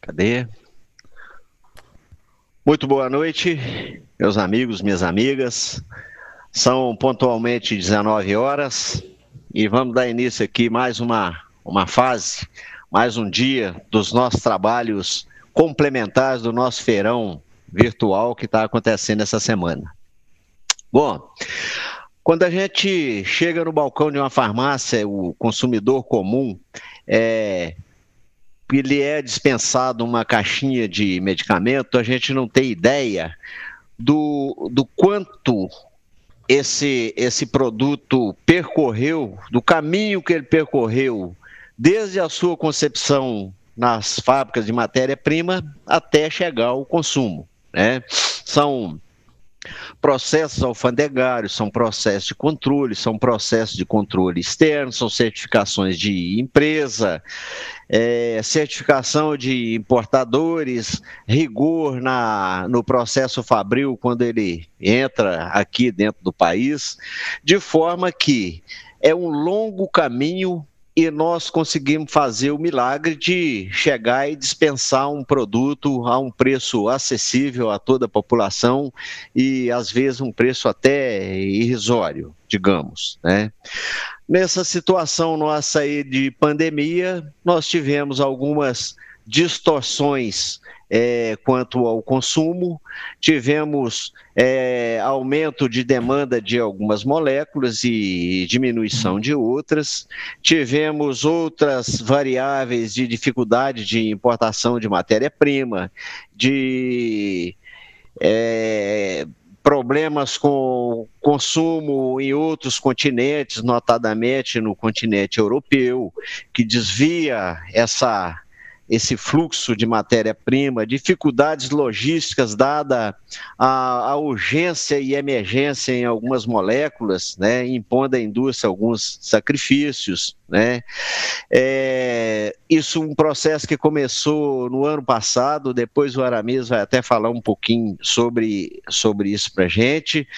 Cadê? Muito boa noite, meus amigos, minhas amigas. São pontualmente 19 horas e vamos dar início aqui mais uma fase, mais um dia dos nossos trabalhos complementares do nosso feirão virtual que está acontecendo essa semana. Bom, quando a gente chega no balcão de uma farmácia, o consumidor comum ele é dispensado uma caixinha de medicamento, a gente não tem ideia do quanto esse produto percorreu, do caminho que ele percorreu, desde a sua concepção nas fábricas de matéria-prima até chegar ao consumo, né? São processos alfandegários, são processos de controle externo, são certificações de empresa, certificação de importadores, rigor no processo fabril quando ele entra aqui dentro do país, de forma que é um longo caminho e nós conseguimos fazer o milagre de chegar e dispensar um produto a um preço acessível a toda a população e, às vezes, um preço até irrisório, digamos, né? Nessa situação nossa aí de pandemia, nós tivemos algumas distorções quanto ao consumo, tivemos aumento de demanda de algumas moléculas e diminuição de outras, tivemos outras variáveis de dificuldade de importação de matéria-prima, de problemas com consumo em outros continentes, notadamente no continente europeu, que desvia esse fluxo de matéria-prima, dificuldades logísticas dada a urgência e emergência em algumas moléculas, né, impondo à indústria alguns sacrifícios, né? Isso um processo que começou no ano passado, depois o Aramis vai até falar um pouquinho sobre isso para a gente,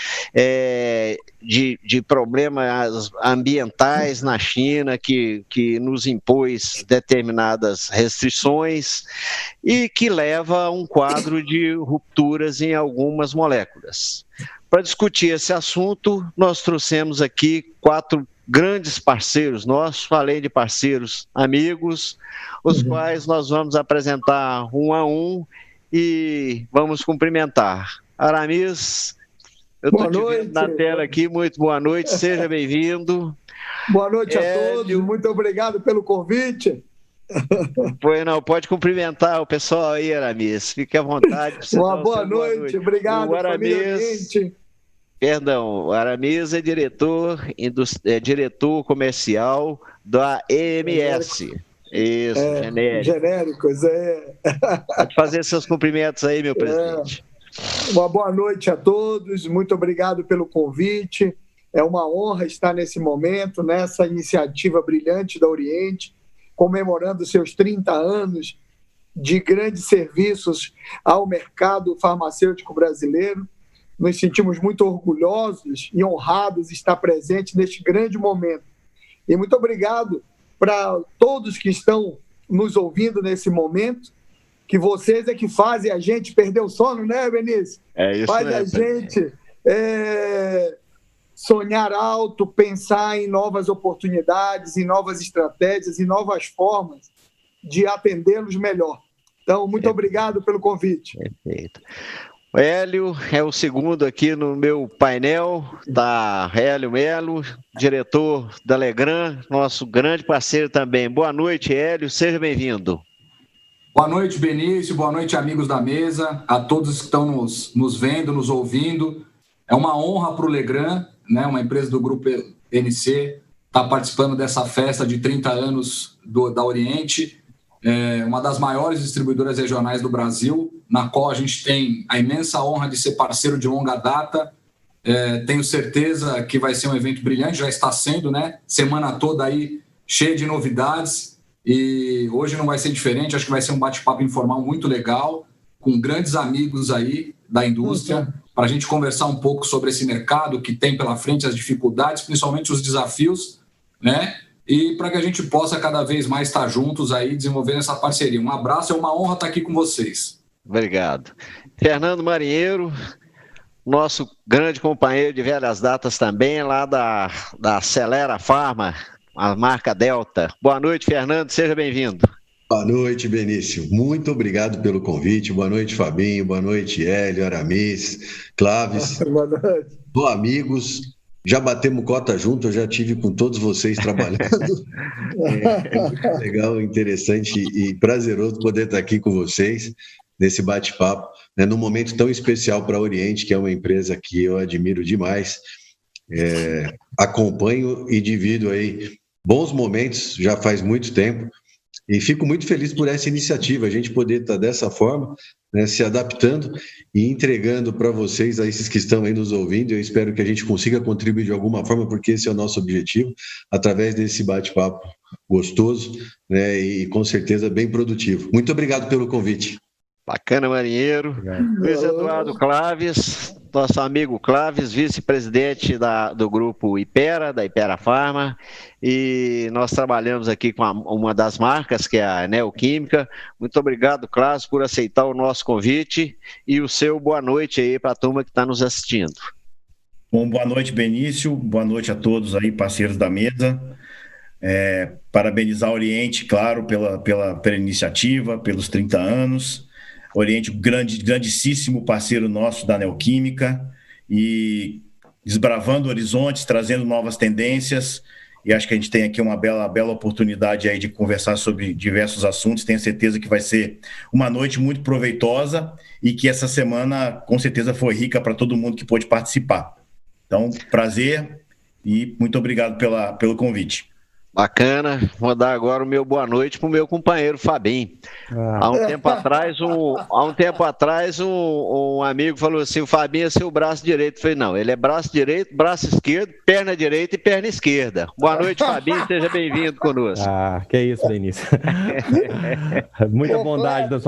de problemas ambientais na China que nos impôs determinadas restrições e que leva a um quadro de rupturas em algumas moléculas. Para discutir esse assunto, nós trouxemos aqui 4 grandes parceiros nossos, além de parceiros amigos, os quais nós vamos apresentar um a um e vamos cumprimentar. Aramis, eu estou te vendo na tela aqui, muito boa noite, seja bem-vindo. Boa noite a todos, muito obrigado pelo convite. Pois não, pode cumprimentar o pessoal aí, Aramis, fique à vontade. Uma boa noite, obrigado, Aramis, família Oriente. Perdão, o Aramis é diretor comercial da EMS. Isso, genéricos. Pode fazer seus cumprimentos aí, meu presidente. Uma boa noite a todos, muito obrigado pelo convite. É uma honra estar nesse momento, nessa iniciativa brilhante da Oriente, comemorando seus 30 anos de grandes serviços ao mercado farmacêutico brasileiro. Nos sentimos muito orgulhosos e honrados de estar presente neste grande momento. E muito obrigado para todos que estão nos ouvindo nesse momento, que vocês é que fazem a gente perder o sono, né, Benício? Isso faz mesmo. A gente sonhar alto, pensar em novas oportunidades, em novas estratégias, em novas formas de atendê-los melhor. Então, muito obrigado pelo convite. Perfeito. O Hélio é o segundo aqui no meu painel, tá? Hélio Melo, diretor da Legrand, nosso grande parceiro também. Boa noite, Hélio, seja bem-vindo. Boa noite, Benício, boa noite, amigos da mesa, a todos que estão nos vendo, nos ouvindo. É uma honra para o Legrand, né, uma empresa do Grupo NC, estar participando dessa festa de 30 anos da Oriente, uma das maiores distribuidoras regionais do Brasil, na qual a gente tem a imensa honra de ser parceiro de longa data. Tenho certeza que vai ser um evento brilhante, já está sendo, né? Semana toda aí cheia de novidades e hoje não vai ser diferente, acho que vai ser um bate-papo informal muito legal, com grandes amigos aí da indústria, para a gente conversar um pouco sobre esse mercado que tem pela frente, as dificuldades, principalmente os desafios, né? e para que a gente possa cada vez mais estar juntos aí, desenvolvendo essa parceria. Um abraço, é uma honra estar aqui com vocês. Obrigado. Fernando Marinheiro, nosso grande companheiro de velhas datas também, lá da Acelera Pharma, a marca Delta. Boa noite, Fernando, seja bem-vindo. Boa noite, Benício. Muito obrigado pelo convite. Boa noite, Fabinho. Boa noite, Hélio, Aramis, Clávis. Boa noite. Boa, amigos. Já batemos cota junto, eu já tive com todos vocês trabalhando. É muito legal, interessante e prazeroso poder estar aqui com vocês nesse bate-papo, né, num momento tão especial para a Oriente, que é uma empresa que eu admiro demais. Acompanho e divido aí bons momentos, já faz muito tempo. E fico muito feliz por essa iniciativa, a gente poder estar dessa forma, né, se adaptando e entregando para vocês, a esses que estão aí nos ouvindo. Eu espero que a gente consiga contribuir de alguma forma, porque esse é o nosso objetivo, através desse bate-papo gostoso, né, e com certeza bem produtivo. Muito obrigado pelo convite. Bacana, Marinheiro. Luiz Eduardo Clávis, nosso amigo Clávis, vice-presidente do grupo Hypera, da Hypera Pharma, e nós trabalhamos aqui com uma das marcas, que é a Neoquímica. Muito obrigado, Clávis, por aceitar o nosso convite e o seu boa noite aí para a turma que está nos assistindo. Bom, boa noite, Benício, boa noite a todos aí, parceiros da mesa. Parabenizar o Oriente, claro, pela iniciativa, pelos 30 anos. Oriente, grandíssimo parceiro nosso da Neoquímica, e desbravando horizontes, trazendo novas tendências, e acho que a gente tem aqui uma bela oportunidade aí de conversar sobre diversos assuntos. Tenho certeza que vai ser uma noite muito proveitosa e que essa semana com certeza foi rica para todo mundo que pôde participar. Então, prazer e muito obrigado pelo convite. Bacana, vou dar agora o meu boa noite para o meu companheiro Fabinho. Há um tempo atrás, um amigo falou assim: o Fabinho é seu braço direito. Eu falei: não, ele é braço direito, braço esquerdo, perna direita e perna esquerda. Boa noite, Fabinho, seja bem-vindo conosco. Que isso, Benício. Muita bondade da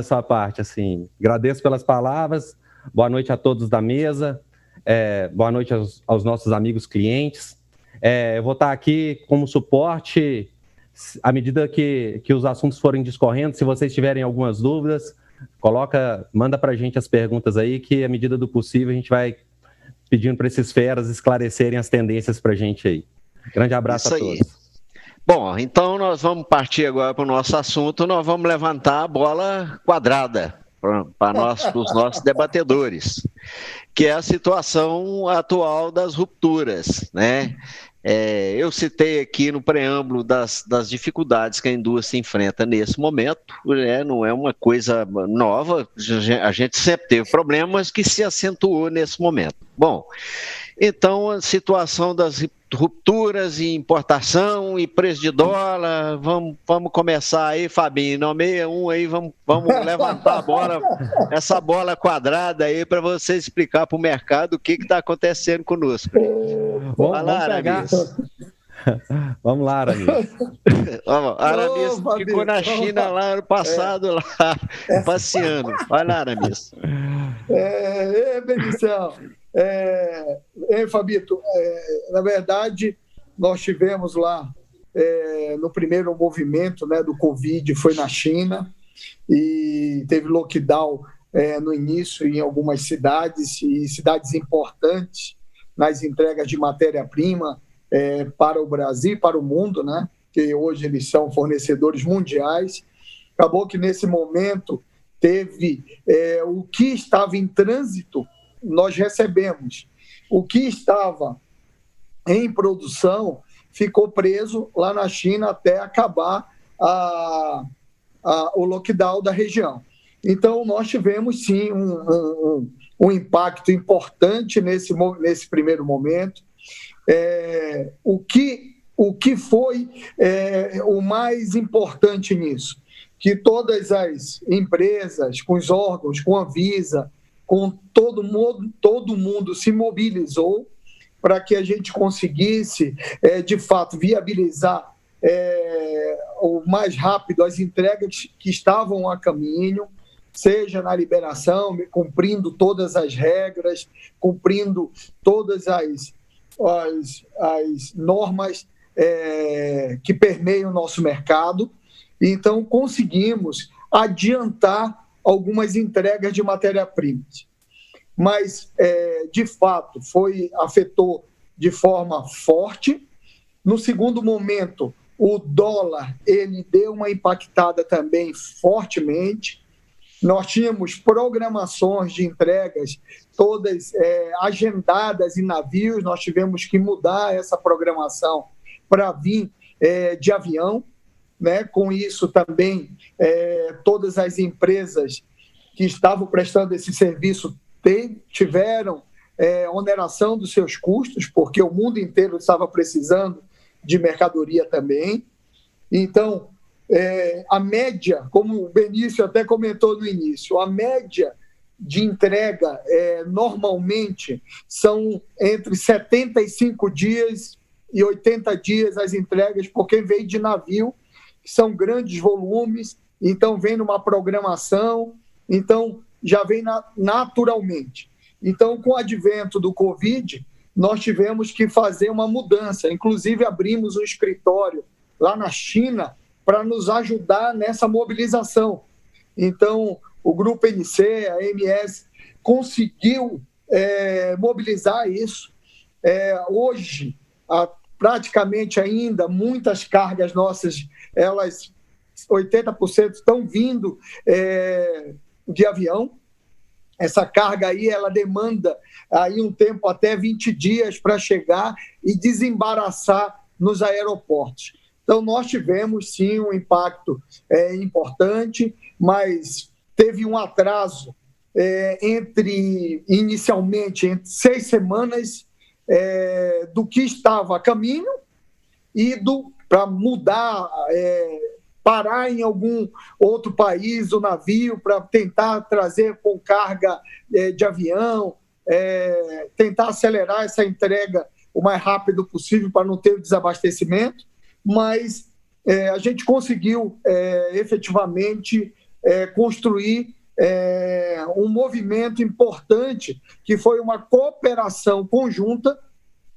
sua parte, assim. Agradeço pelas palavras, boa noite a todos da mesa, boa noite aos nossos amigos clientes. Eu vou estar aqui como suporte à medida que os assuntos forem discorrendo. Se vocês tiverem algumas dúvidas, manda para a gente as perguntas aí, que à medida do possível a gente vai pedindo para esses feras esclarecerem as tendências para a gente aí. Grande abraço a todos. Bom, então nós vamos partir agora para o nosso assunto. Nós vamos levantar a bola quadrada para os nossos debatedores, que é a situação atual das rupturas, né? Eu citei aqui no preâmbulo das dificuldades que a indústria enfrenta nesse momento, não é uma coisa nova, a gente sempre teve problemas que se acentuou nesse momento. Bom, então a situação das rupturas e importação e preço de dólar, vamos começar aí, Fabinho, nomeia um aí, vamos levantar essa bola quadrada aí para você explicar para o mercado o que está acontecendo conosco. Vamos lá, Aramis. Aramis ficou na China lá ano passado, lá passeando. Vai lá, Aramis. Benício, Fabito, na verdade, nós tivemos lá no primeiro movimento, né, do Covid, foi na China, e teve lockdown no início em algumas cidades, e cidades importantes, nas entregas de matéria-prima para o Brasil e para o mundo, né? Que hoje eles são fornecedores mundiais. Acabou que nesse momento teve o que estava em trânsito, nós recebemos. O que estava em produção ficou preso lá na China até acabar o lockdown da região. Então, nós tivemos, sim, um impacto importante nesse primeiro momento. O que foi o mais importante nisso? Que todas as empresas, com os órgãos, com a Anvisa, com todo mundo se mobilizou para que a gente conseguisse, de fato, viabilizar o mais rápido as entregas que estavam a caminho, seja na liberação, cumprindo todas as regras, cumprindo todas as normas que permeiam o nosso mercado. Então, conseguimos adiantar algumas entregas de matéria-primas. Mas, de fato, afetou de forma forte. No segundo momento, o dólar ele deu uma impactada também fortemente. Nós tínhamos programações de entregas todas agendadas em navios, nós tivemos que mudar essa programação para vir de avião, né? Com isso também todas as empresas que estavam prestando esse serviço tiveram oneração dos seus custos, porque o mundo inteiro estava precisando de mercadoria também. Então, a média, como o Benício até comentou no início, a média de entrega normalmente são entre 75 dias e 80 dias as entregas, porque vem de navio, que são grandes volumes, então vem numa programação, então já vem naturalmente. Então, com o advento do Covid, nós tivemos que fazer uma mudança. Inclusive, abrimos um escritório lá na China para nos ajudar nessa mobilização. Então, o Grupo NC, a MS, conseguiu mobilizar isso. Hoje, praticamente ainda, muitas cargas nossas, 80% estão vindo de avião. Essa carga aí, ela demanda aí um tempo até 20 dias para chegar e desembaraçar nos aeroportos. Então, nós tivemos, sim, um impacto importante, mas teve um atraso inicialmente, entre 6 semanas do que estava a caminho e para mudar, parar em algum outro país o navio para tentar trazer com carga de avião, tentar acelerar essa entrega o mais rápido possível para não ter o desabastecimento, mas a gente conseguiu efetivamente construir um movimento importante, que foi uma cooperação conjunta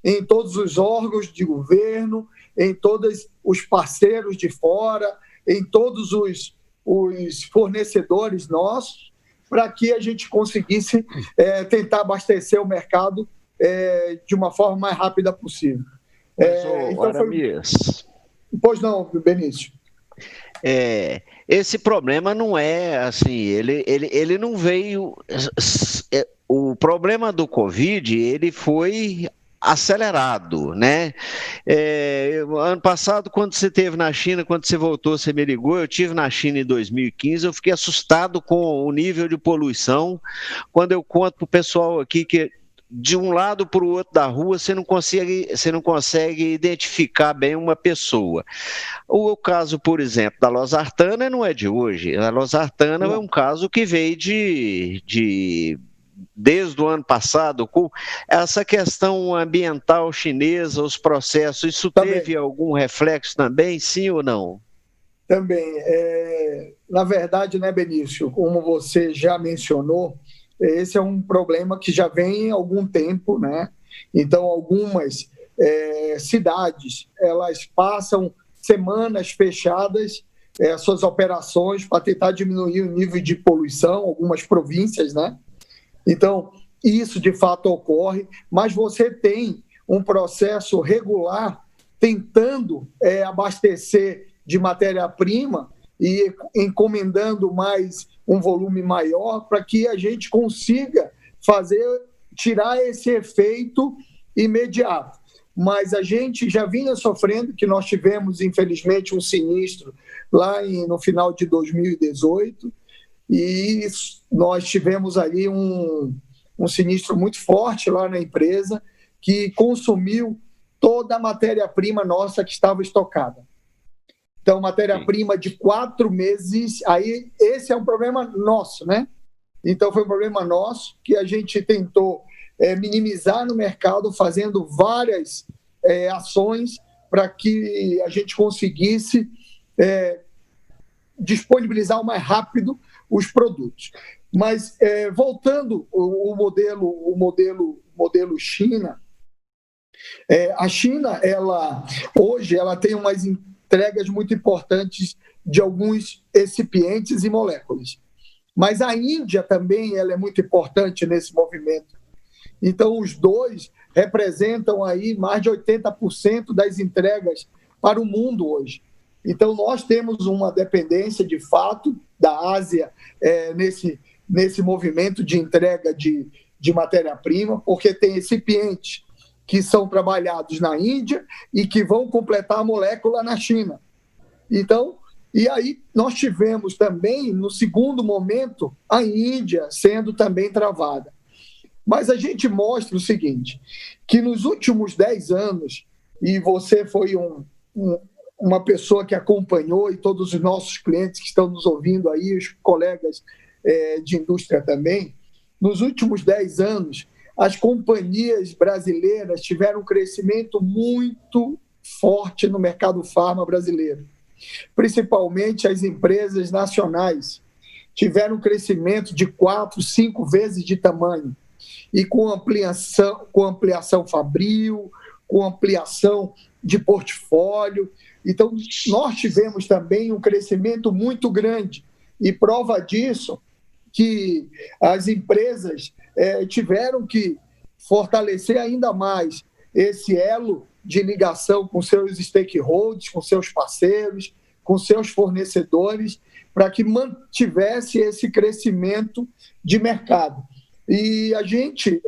em todos os órgãos de governo, em todos os parceiros de fora, em todos os fornecedores nossos, para que a gente conseguisse tentar abastecer o mercado de uma forma mais rápida possível. Então Aramis... Pois não, Benício. Esse problema não é assim, ele não veio... O problema do Covid, ele foi acelerado, né? Ano passado, quando você esteve na China, quando você voltou, você me ligou, eu estive na China em 2015, eu fiquei assustado com o nível de poluição, quando eu conto para o pessoal aqui que de um lado para o outro da rua você não consegue identificar bem uma pessoa. O caso, por exemplo, da losartana não é de hoje, a losartana é um caso que veio desde o ano passado, com essa questão ambiental chinesa, os processos, isso também teve algum reflexo também, sim ou não? Também. Na verdade, né, Benício, como você já mencionou, esse é um problema que já vem há algum tempo, né? Então, algumas cidades, elas passam semanas fechadas, suas operações para tentar diminuir o nível de poluição, algumas províncias, né? Então, isso de fato ocorre, mas você tem um processo regular tentando abastecer de matéria-prima e encomendando mais um volume maior para que a gente consiga tirar esse efeito imediato. Mas a gente já vinha sofrendo, que nós tivemos, infelizmente, um sinistro lá no final de 2018, e nós tivemos ali um sinistro muito forte lá na empresa, que consumiu toda a matéria-prima nossa que estava estocada. Então, matéria-prima de 4 meses, aí esse é um problema nosso, né? Então, foi um problema nosso que a gente tentou minimizar no mercado, fazendo várias ações para que a gente conseguisse disponibilizar o mais rápido os produtos. Mas, voltando o modelo China, A China, hoje, ela tem umas entregas muito importantes de alguns excipientes e moléculas. Mas a Índia também ela é muito importante nesse movimento. Então, os dois representam aí mais de 80% das entregas para o mundo hoje. Então, nós temos uma dependência, de fato, da Ásia nesse movimento de entrega de matéria-prima, porque tem recipientes que são trabalhados na Índia e que vão completar a molécula na China. Então, e aí nós tivemos também, no segundo momento, a Índia sendo também travada. Mas a gente mostra o seguinte, que nos últimos 10 anos, e você foi uma pessoa que acompanhou, e todos os nossos clientes que estão nos ouvindo aí, os colegas de indústria também, nos últimos 10 anos, as companhias brasileiras tiveram um crescimento muito forte no mercado farma brasileiro. Principalmente as empresas nacionais tiveram um crescimento de 4, 5 vezes de tamanho. E com ampliação fabril, com ampliação de portfólio. Então, nós tivemos também um crescimento muito grande. E prova disso que as empresas tiveram que fortalecer ainda mais esse elo de ligação com seus stakeholders, com seus parceiros, com seus fornecedores, para que mantivesse esse crescimento de mercado. E a gente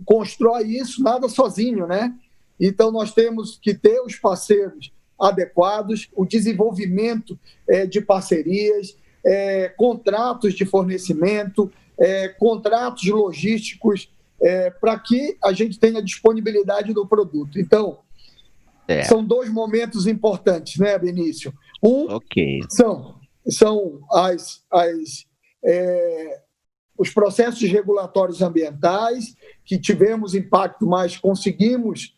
constrói isso nada sozinho, né? Então, nós temos que ter os parceiros adequados, o desenvolvimento de parcerias, contratos de fornecimento, contratos logísticos, para que a gente tenha disponibilidade do produto. Então, são 2 momentos importantes, né, Benício? São os processos regulatórios ambientais, que tivemos impacto, mas conseguimos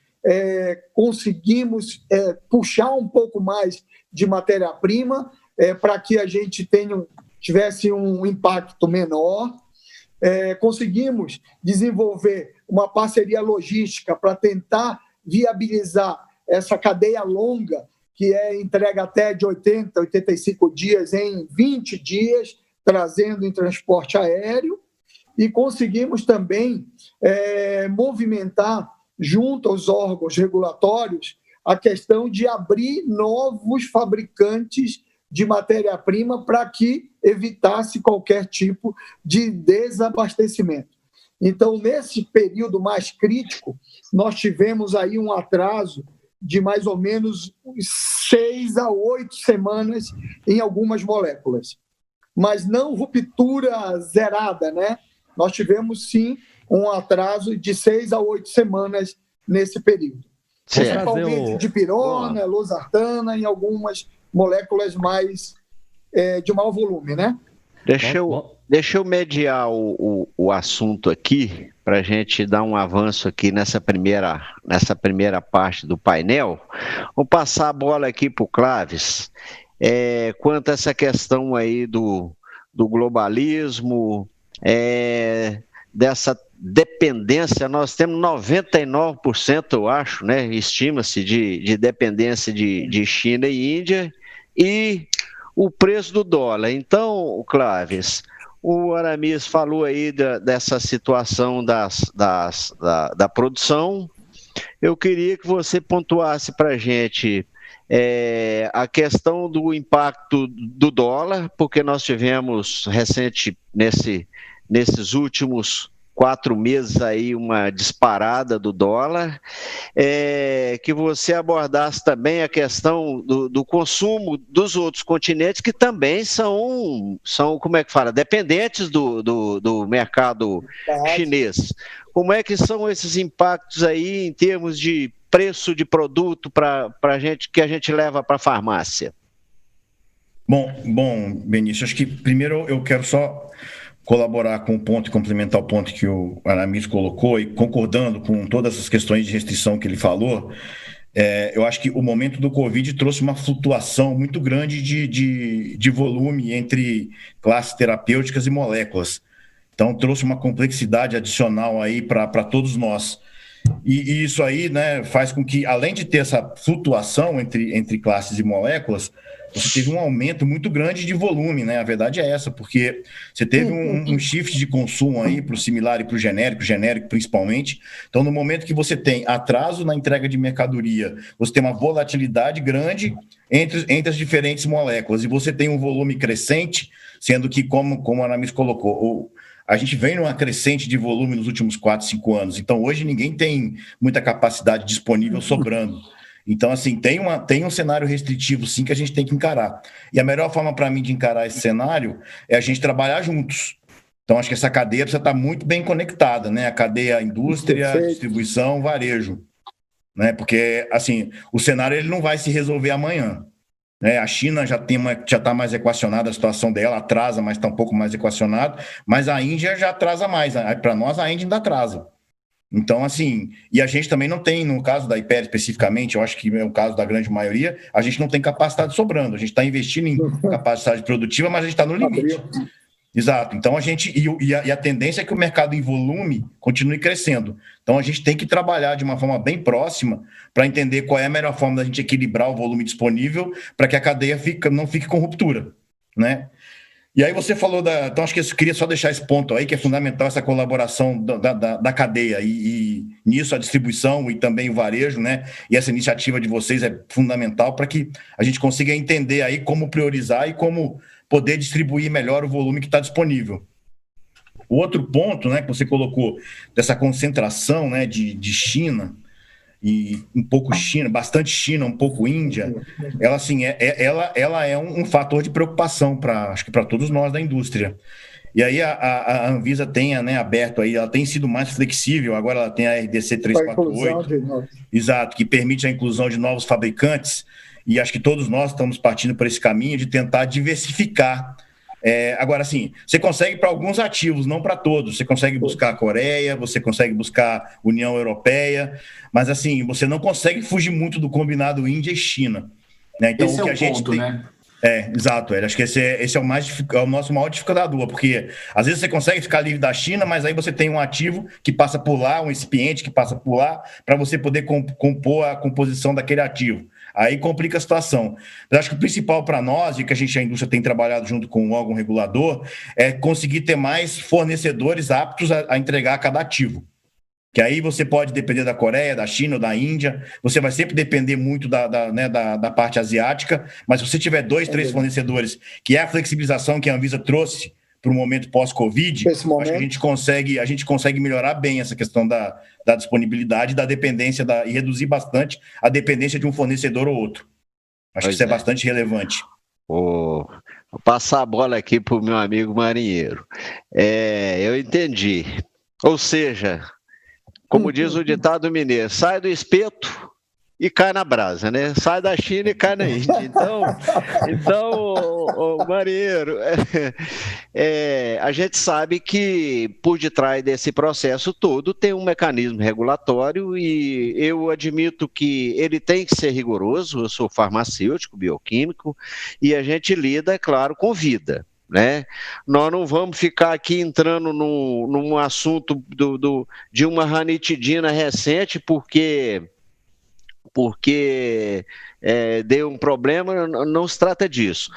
puxar um pouco mais de matéria-prima para que a gente tivesse um impacto menor. Conseguimos desenvolver uma parceria logística para tentar viabilizar essa cadeia longa, que entrega até de 80, 85 dias em 20 dias, trazendo em transporte aéreo, e conseguimos também movimentar, junto aos órgãos regulatórios, a questão de abrir novos fabricantes de matéria-prima para que evitasse qualquer tipo de desabastecimento. Então, nesse período mais crítico, nós tivemos aí um atraso de mais ou menos 6 a 8 semanas em algumas moléculas. Mas não ruptura zerada, né? Nós tivemos, sim, um atraso de 6 a 8 semanas nesse período. Principalmente de pirona, losartana e algumas moléculas mais de maior volume, né? Deixa eu mediar o assunto aqui, para a gente dar um avanço aqui nessa primeira parte do painel. Vou passar a bola aqui para o Clóvis, quanto a essa questão aí do globalismo, dessa dependência. Nós temos 99%, eu acho, né, estima-se, de dependência de China e Índia, e o preço do dólar. Então, Clóvis, o Aramis falou aí dessa situação da produção. Eu queria que você pontuasse para a gente a questão do impacto do dólar, porque nós tivemos nesses últimos 4 meses aí uma disparada do dólar, que você abordasse também a questão do consumo dos outros continentes, que também são como é que fala, dependentes do mercado chinês. Como é que são esses impactos aí em termos de preço de produto que a gente leva para a farmácia? Bom, Benício, acho que primeiro eu quero só colaborar com o ponto e complementar o ponto que o Aramis colocou, e concordando com todas as questões de restrição que ele falou. Eu acho que o momento do Covid trouxe uma flutuação muito grande de volume entre classes terapêuticas e moléculas. Então, trouxe uma complexidade adicional aí para todos nós. E isso aí, né, faz com que, além de ter essa flutuação entre classes e moléculas, você teve um aumento muito grande de volume, né? A verdade é essa, porque você teve um shift de consumo aí para o similar e para o genérico principalmente. Então, no momento que você tem atraso na entrega de mercadoria, você tem uma volatilidade grande entre as diferentes moléculas, e você tem um volume crescente, sendo que, como a Aramis colocou, a gente vem numa crescente de volume nos últimos 4, 5 anos. Então, hoje ninguém tem muita capacidade disponível sobrando. Então, assim, tem um cenário restritivo, sim, que a gente tem que encarar. E a melhor forma para mim de encarar esse cenário é a gente trabalhar juntos. Então, acho que essa cadeia precisa estar muito bem conectada, né? A cadeia indústria, distribuição, varejo. Né? Porque, assim, o cenário ele não vai se resolver amanhã. Né? A China já está mais equacionada a situação dela, atrasa, mas está um pouco mais equacionado. Mas a Índia já atrasa mais. Para nós, a Índia ainda atrasa. Então, assim, e a gente também não tem, no caso da Hyper especificamente, eu acho que é o caso da grande maioria, a gente não tem capacidade sobrando, a gente está investindo em capacidade produtiva, mas a gente está no limite. Exato, então a gente, e a tendência é que o mercado em volume continue crescendo. Então a gente tem que trabalhar de uma forma bem próxima para entender qual é a melhor forma da gente equilibrar o volume disponível para que a cadeia não fique com ruptura, né? E aí você falou então acho que eu queria só deixar esse ponto aí, que é fundamental essa colaboração da cadeia, e nisso a distribuição e também o varejo, né? E essa iniciativa de vocês é fundamental para que a gente consiga entender aí como priorizar e como poder distribuir melhor o volume que está disponível. O outro ponto, né, que você colocou, dessa concentração, né, de China, e um pouco China, bastante China, um pouco Índia, ela, assim, ela é um fator de preocupação acho que para todos nós da indústria. E aí a Anvisa tem, né, aberto aí, ela tem sido mais flexível, agora ela tem a RDC 348, exato, que permite a inclusão de novos fabricantes, e acho que todos nós estamos partindo por esse caminho de tentar diversificar. Agora, assim, você consegue para alguns ativos, não para todos. Você consegue buscar a Coreia, você consegue buscar União Europeia, mas, assim, você não consegue fugir muito do combinado Índia e China. Né? Então, esse o que é o a gente ponto, tem... né? Exato. Acho que esse é o nosso maior dificultador, porque às vezes você consegue ficar livre da China, mas aí você tem um ativo que passa por lá, um recipiente que passa por lá, para você poder compor a composição daquele ativo. Aí complica a situação. Mas acho que o principal para nós, e que a indústria tem trabalhado junto com o órgão regulador, é conseguir ter mais fornecedores aptos a entregar cada ativo. Que aí você pode depender da Coreia, da China ou da Índia, você vai sempre depender muito da parte asiática, mas se você tiver 2, 3 fornecedores, que é a flexibilização que a Anvisa trouxe para o momento pós-Covid, acho que a gente consegue melhorar bem essa questão da disponibilidade, da dependência, e reduzir bastante a dependência de um fornecedor ou outro. Acho que isso é bastante relevante. Vou passar a bola aqui para o meu amigo marinheiro. Eu entendi. Ou seja, como diz o ditado mineiro, sai do espeto e cai na brasa, né? Sai da China e cai na Índia. Então o marinheiro, a gente sabe que por detrás desse processo todo tem um mecanismo regulatório, e eu admito que ele tem que ser rigoroso. Eu sou farmacêutico, bioquímico, e a gente lida, é claro, com vida. Né? Nós não vamos ficar aqui entrando num assunto de uma ranitidina recente porque deu um problema. Não se trata disso.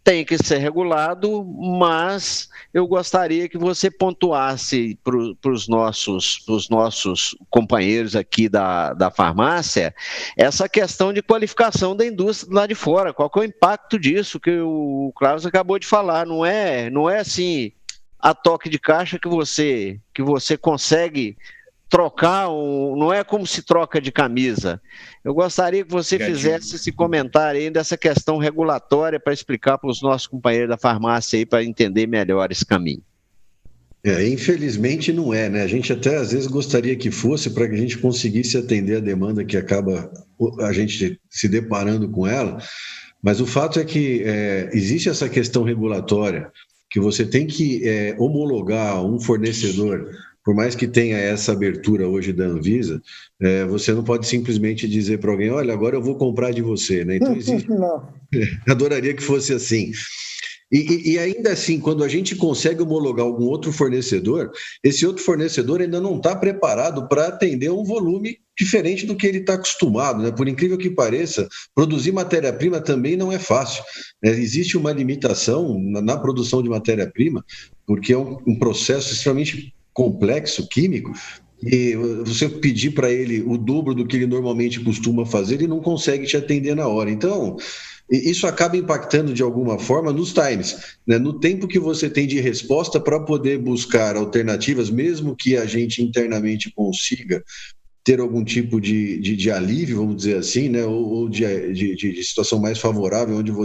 Tem que ser regulado, mas eu gostaria que você pontuasse para os nossos companheiros aqui da farmácia essa questão de qualificação da indústria lá de fora. Qual que é o impacto disso que o Claus acabou de falar? Não é assim a toque de caixa que você consegue trocar, não é como se troca de camisa. Eu gostaria que você fizesse esse comentário aí dessa questão regulatória para explicar para os nossos companheiros da farmácia aí, para entender melhor esse caminho. Infelizmente não é, né? A gente até às vezes gostaria que fosse, para que a gente conseguisse atender a demanda que acaba a gente se deparando com ela, mas o fato é que existe essa questão regulatória, que você tem que homologar um fornecedor. Por mais que tenha essa abertura hoje da Anvisa, você não pode simplesmente dizer para alguém, olha, agora eu vou comprar de você, né? Então existe... Adoraria que fosse assim. E ainda assim, quando a gente consegue homologar algum outro fornecedor, esse outro fornecedor ainda não está preparado para atender um volume diferente do que ele está acostumado, né? Por incrível que pareça, produzir matéria-prima também não é fácil, né? Existe uma limitação na produção de matéria-prima, porque é um processo extremamente complexo, químico, e você pedir para ele o dobro do que ele normalmente costuma fazer, ele não consegue te atender na hora. Então, isso acaba impactando de alguma forma nos times, né? No tempo que você tem de resposta para poder buscar alternativas, mesmo que a gente internamente consiga ter algum tipo de alívio, vamos dizer assim, né? Ou de situação mais favorável, onde a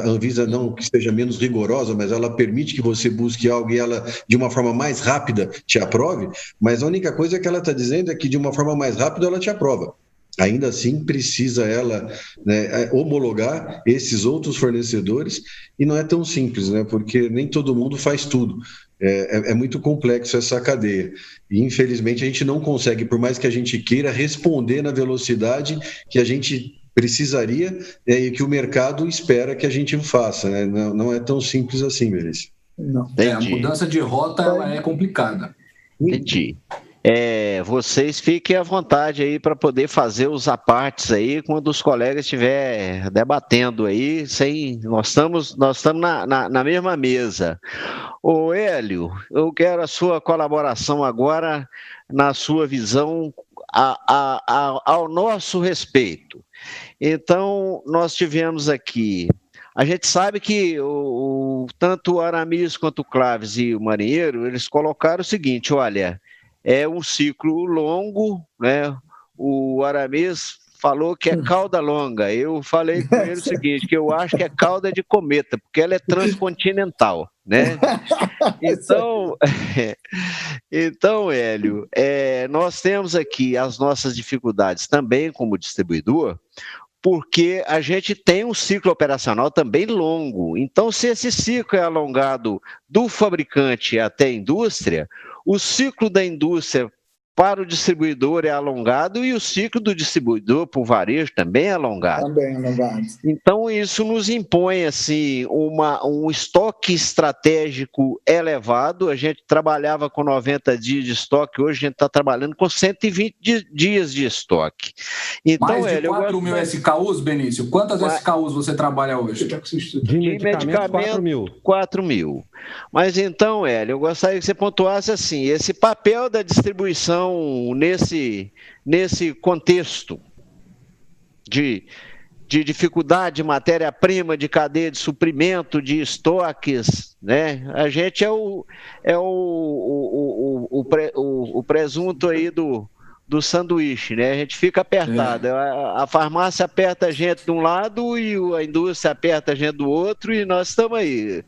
Anvisa não que seja menos rigorosa, mas ela permite que você busque algo e ela, de uma forma mais rápida, te aprove, mas a única coisa que ela está dizendo é que, de uma forma mais rápida, ela te aprova. Ainda assim, precisa ela, né, homologar esses outros fornecedores, e não é tão simples, né, porque nem todo mundo faz tudo. É muito complexo essa cadeia. E, infelizmente, a gente não consegue, por mais que a gente queira, responder na velocidade que a gente precisaria e que o mercado espera que a gente faça. Né? Não é tão simples assim, Melissa. Não. A mudança de rota ela é complicada. Entendi. Vocês fiquem à vontade aí para poder fazer os apartes aí quando os colegas estiverem debatendo aí. Nós estamos na mesma mesa. Ô Hélio, eu quero a sua colaboração agora na sua visão ao nosso respeito. Então, nós tivemos aqui... A gente sabe que tanto o Aramis quanto o Claves e o Marinheiro, eles colocaram o seguinte, olha... É um ciclo longo, né? O Aramis falou que é cauda longa. Eu falei com ele o seguinte, que eu acho que é cauda de cometa, porque ela é transcontinental, né? Então, Hélio, nós temos aqui as nossas dificuldades também como distribuidor, porque a gente tem um ciclo operacional também longo. Então, se esse ciclo é alongado do fabricante até a indústria, o ciclo da indústria para o distribuidor é alongado e o ciclo do distribuidor para o varejo também é alongado. Também alongado. Então, isso nos impõe assim, um estoque estratégico elevado. A gente trabalhava com 90 dias de estoque, hoje a gente está trabalhando com 120 dias de estoque. Então, mais de 4 mil SKUs, Benício? Quantas SKUs você trabalha hoje? De medicamento, 4 mil. 4 mil. Mas então, Hélio, eu gostaria que você pontuasse assim, esse papel da distribuição nesse contexto de dificuldade de matéria-prima, de cadeia de suprimento, de estoques, né? A gente é o presunto aí do sanduíche, né? A gente fica apertado. A farmácia aperta a gente de um lado e a indústria aperta a gente do outro e nós estamos aí.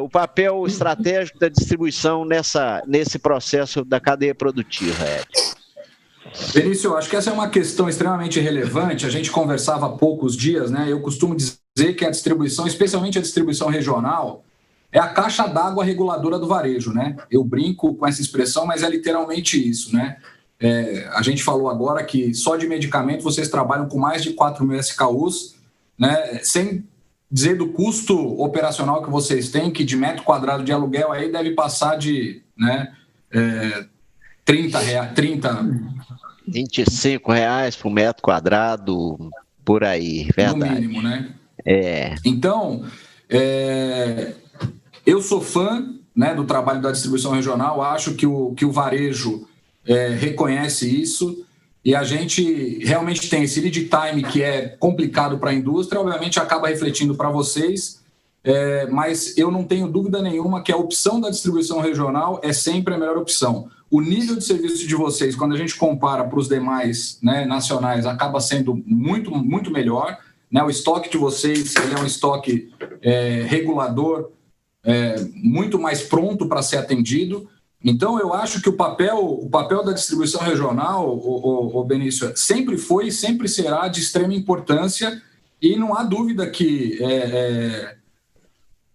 O papel estratégico da distribuição nesse processo da cadeia produtiva, Benício, acho que essa é uma questão extremamente relevante. A gente conversava há poucos dias, né? Eu costumo dizer que a distribuição, especialmente a distribuição regional, é a caixa d'água reguladora do varejo, né? Eu brinco com essa expressão, mas é literalmente isso, né? A gente falou agora que só de medicamento vocês trabalham com mais de 4 mil SKUs, né? Sem dizer do custo operacional que vocês têm, que de metro quadrado de aluguel aí deve passar de, né, 25 reais por metro quadrado, por aí, verdade. No mínimo, né? Então, eu sou fã, né, do trabalho da distribuição regional, acho que o varejo reconhece isso, e a gente realmente tem esse lead time que é complicado para a indústria, obviamente acaba refletindo para vocês, mas eu não tenho dúvida nenhuma que a opção da distribuição regional é sempre a melhor opção. O nível de serviço de vocês, quando a gente compara para os demais, né, nacionais, acaba sendo muito, muito melhor, né? O estoque de vocês ele é um estoque regulador, muito mais pronto para ser atendido. Então, eu acho que o papel da distribuição regional, o Benício, sempre foi e sempre será de extrema importância, e não há dúvida que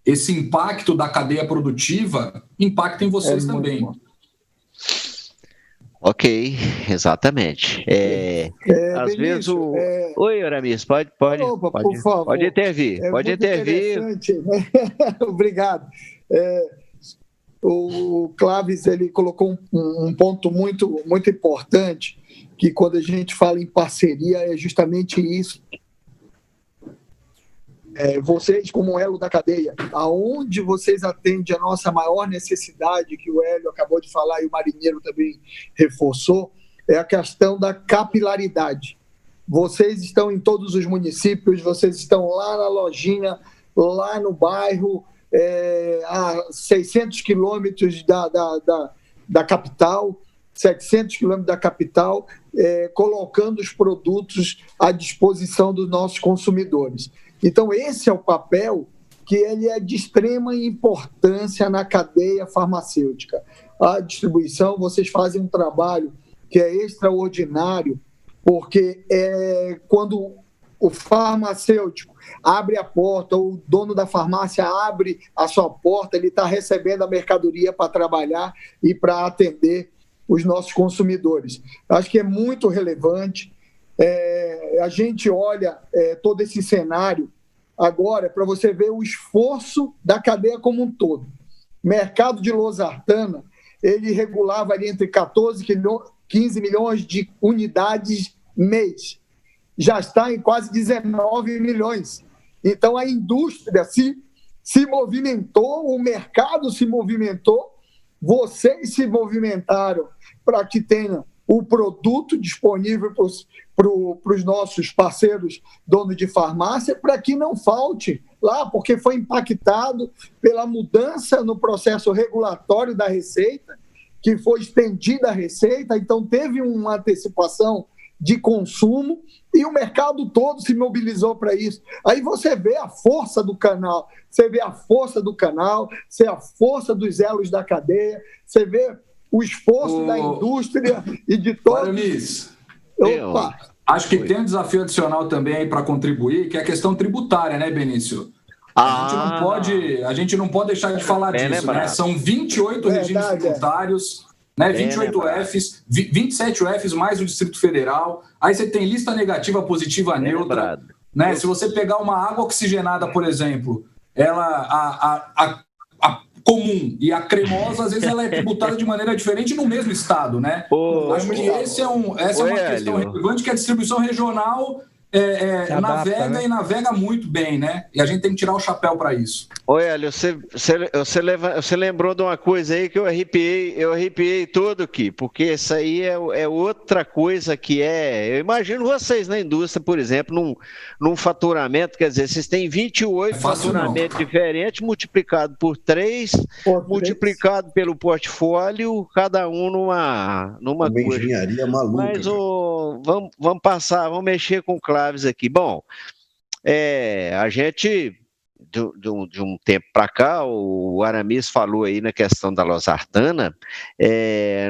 esse impacto da cadeia produtiva impacta em vocês também. Ok, exatamente. Às vezes o... Oi, Aramis, pode por favor. Pode intervir. Pode intervir. Interessante, né? Obrigado. O Clóvis, ele colocou um ponto muito, muito importante, que quando a gente fala em parceria é justamente isso. Vocês, como elo da cadeia, aonde vocês atendem a nossa maior necessidade, que o Hélio acabou de falar e o Marinheiro também reforçou, é a questão da capilaridade. Vocês estão em todos os municípios, vocês estão lá na lojinha, lá no bairro, a 600 quilômetros da capital, 700 quilômetros da capital, colocando os produtos à disposição dos nossos consumidores. Então, esse é o papel que ele é de extrema importância na cadeia farmacêutica. A distribuição, vocês fazem um trabalho que é extraordinário, porque quando o farmacêutico abre a porta, ou o dono da farmácia abre a sua porta, ele está recebendo a mercadoria para trabalhar e para atender os nossos consumidores. Acho que é muito relevante. A gente olha todo esse cenário agora para você ver o esforço da cadeia como um todo. Mercado de losartana, ele regulava ali entre 14 e 15 milhões de unidades mês. Já está em quase 19 milhões. Então, a indústria se movimentou, o mercado se movimentou, vocês se movimentaram para que tenham o produto disponível para os nossos parceiros donos de farmácia, para que não falte lá, porque foi impactado pela mudança no processo regulatório da Receita, que foi estendida a Receita, então teve uma antecipação de consumo e o mercado todo se mobilizou para isso. Aí você vê a força do canal, você vê a força dos elos da cadeia, você vê o esforço da indústria e de todos. Aramis, acho que tem um desafio adicional também aí para contribuir, que é a questão tributária, né, Benício? A gente não pode deixar de falar disso, né? São 28 regimes tributários, né? 28 Fs, 27 Fs mais o Distrito Federal. Aí você tem lista negativa, positiva, neutra. Né? Se você pegar uma água oxigenada, por exemplo, a comum e a cremosa, às vezes ela é tributada de maneira diferente no mesmo estado, né? Acho que essa é uma questão relevante, que a distribuição regional navega e navega muito bem, né? E a gente tem que tirar o chapéu para isso. Oi, Hélio, você lembrou de uma coisa aí que eu arrepiei todo aqui, porque isso aí é outra coisa eu imagino vocês na indústria, por exemplo, num faturamento, quer dizer, vocês têm 28 faturamentos diferentes, multiplicado por 3, multiplicado pelo portfólio, cada um numa coisa. Engenharia maluca. Mas vamos mexer com Clóvis aqui. Bom, a gente, de um tempo para cá, o Aramis falou aí na questão da losartana,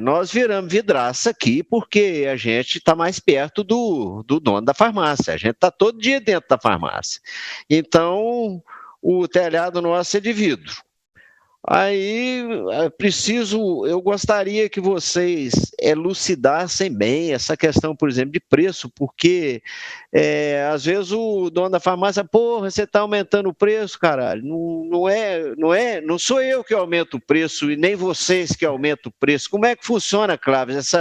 nós viramos vidraça aqui porque a gente está mais perto do dono da farmácia, a gente está todo dia dentro da farmácia. Então, o telhado nosso é de vidro. Aí eu gostaria que vocês elucidassem bem essa questão, por exemplo, de preço, porque às vezes o dono da farmácia, você está aumentando o preço, caralho, não sou eu que aumento o preço e nem vocês que aumentam o preço. Como é que funciona, Clóvis,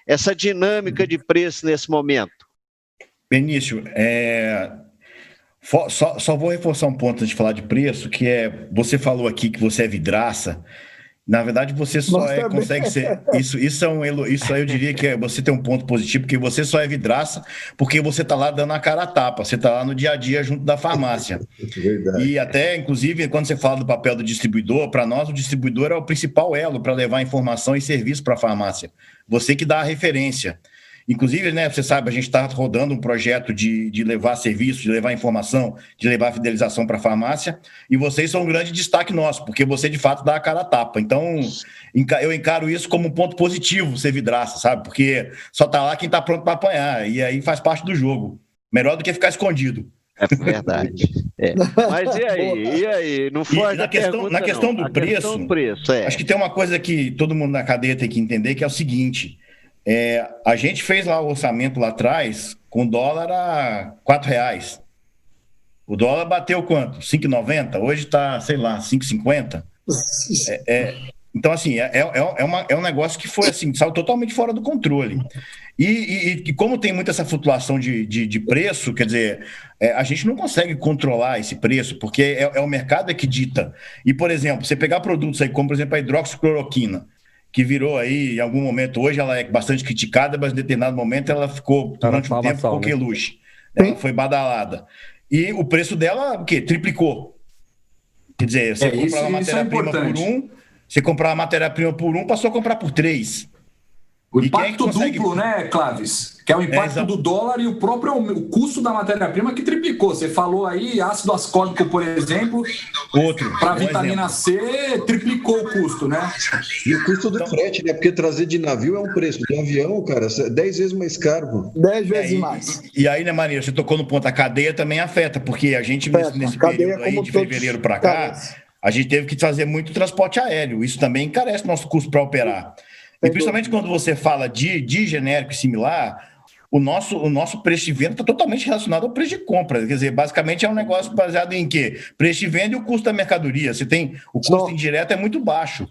essa dinâmica de preço nesse momento? Benício, Só vou reforçar um ponto antes de falar de preço, que você falou aqui que você é vidraça. Na verdade, você só consegue ser... Isso aí eu diria que você tem um ponto positivo, porque você só é vidraça porque você está lá dando a cara a tapa, você está lá no dia a dia junto da farmácia. Verdade. E até, inclusive, quando você fala do papel do distribuidor, para nós o distribuidor é o principal elo para levar informação e serviço para a farmácia. Você que dá a referência. Inclusive, né, você sabe, a gente está rodando um projeto de levar serviço, de levar informação, de levar fidelização para a farmácia, e vocês são um grande destaque nosso, porque você, de fato, dá a cara a tapa. Então, eu encaro isso como um ponto positivo, ser vidraça, sabe? Porque só está lá quem está pronto para apanhar, e aí faz parte do jogo. Melhor do que ficar escondido. É verdade. Mas e aí? Não foge na questão do preço, acho que tem uma coisa que todo mundo na cadeia tem que entender, que é o seguinte... A gente fez lá o orçamento lá atrás com dólar a R$4. O dólar bateu quanto? 5,90? Hoje está, sei lá, 5,50. Então, assim, é um negócio que foi assim, saiu totalmente fora do controle. E como tem muita essa flutuação de preço, quer dizer, a gente não consegue controlar esse preço, porque é o mercado que dita. E, por exemplo, você pegar produtos aí, como, por exemplo, a hidroxicloroquina, que virou aí, em algum momento, hoje ela é bastante criticada, mas em determinado momento ela ficou, durante um tempo, coqueluche. Ela foi badalada. E o preço dela, o quê? Triplicou. Quer dizer, você comprava a matéria-prima por 1, você comprava a matéria-prima por 1, passou a comprar por 3. O impacto duplo, né, Clóvis? Que é o impacto do dólar e o próprio o custo da matéria-prima que triplicou. Você falou aí, ácido ascórbico, por exemplo, para vitamina C, triplicou o custo, né? E o custo do frete, né? Porque trazer de navio é um preço. De avião, cara, 10 vezes mais caro. Pô. 10 vezes mais. E aí, né, Maria, você tocou no ponto, a cadeia também afeta, porque a gente, nesse período aí, de fevereiro para cá, a gente teve que fazer muito transporte aéreo. Isso também encarece nosso custo para operar. E principalmente quando você fala de genérico e similar, o nosso preço de venda está totalmente relacionado ao preço de compra. Quer dizer, basicamente é um negócio baseado em quê? Preço de venda e o custo da mercadoria. Você tem o custo indireto é muito baixo.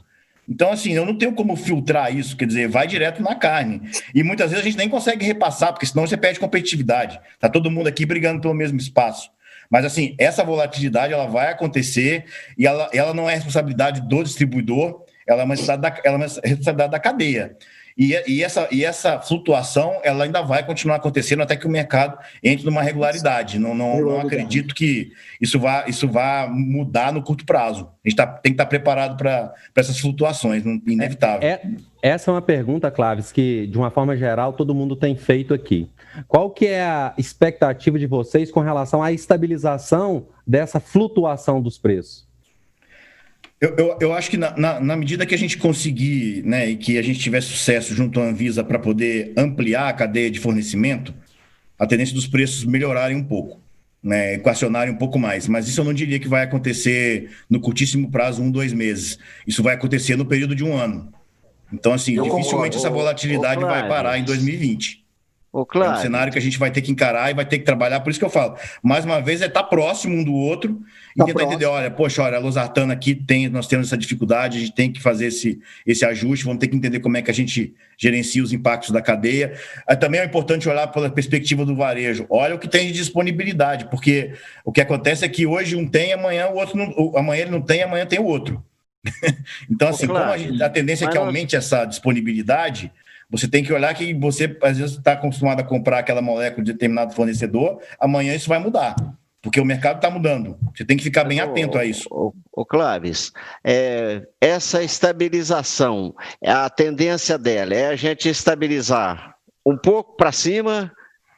Então, assim, eu não tenho como filtrar isso, quer dizer, vai direto na carne. E muitas vezes a gente nem consegue repassar, porque senão você perde competitividade. Está todo mundo aqui brigando pelo mesmo espaço. Mas, assim, essa volatilidade ela vai acontecer e ela não é responsabilidade do distribuidor, ela é uma responsabilidade da cadeia. E essa flutuação ela ainda vai continuar acontecendo até que o mercado entre numa regularidade. Não acredito que isso vá mudar no curto prazo. A gente tem que estar preparado para essas flutuações, inevitável. Essa é uma pergunta, Clóvis, que de uma forma geral todo mundo tem feito aqui. Qual que é a expectativa de vocês com relação à estabilização dessa flutuação dos preços? Eu acho que na medida que a gente conseguir, né, e que a gente tiver sucesso junto à Anvisa para poder ampliar a cadeia de fornecimento, a tendência dos preços melhorarem um pouco, né, equacionarem um pouco mais. Mas isso eu não diria que vai acontecer no curtíssimo prazo, 1-2 meses. Isso vai acontecer no período de 1 ano. Então, assim, dificilmente essa volatilidade vai parar em 2020. É um cenário que a gente vai ter que encarar e vai ter que trabalhar. Por isso que eu falo, mais uma vez, estar próximo um do outro e tentar entender, olha, a losartana aqui, nós temos essa dificuldade, a gente tem que fazer esse ajuste, vamos ter que entender como é que a gente gerencia os impactos da cadeia. Também é importante olhar pela perspectiva do varejo. Olha o que tem de disponibilidade, porque o que acontece é que hoje um tem, amanhã o outro não, amanhã ele não tem, amanhã tem o outro. Então, assim, como a tendência é que aumente essa disponibilidade, você tem que olhar que você, às vezes, está acostumado a comprar aquela molécula de determinado fornecedor, amanhã isso vai mudar, porque o mercado está mudando. Você tem que ficar bem atento a isso. Clóvis, essa estabilização, a tendência dela é a gente estabilizar um pouco para cima,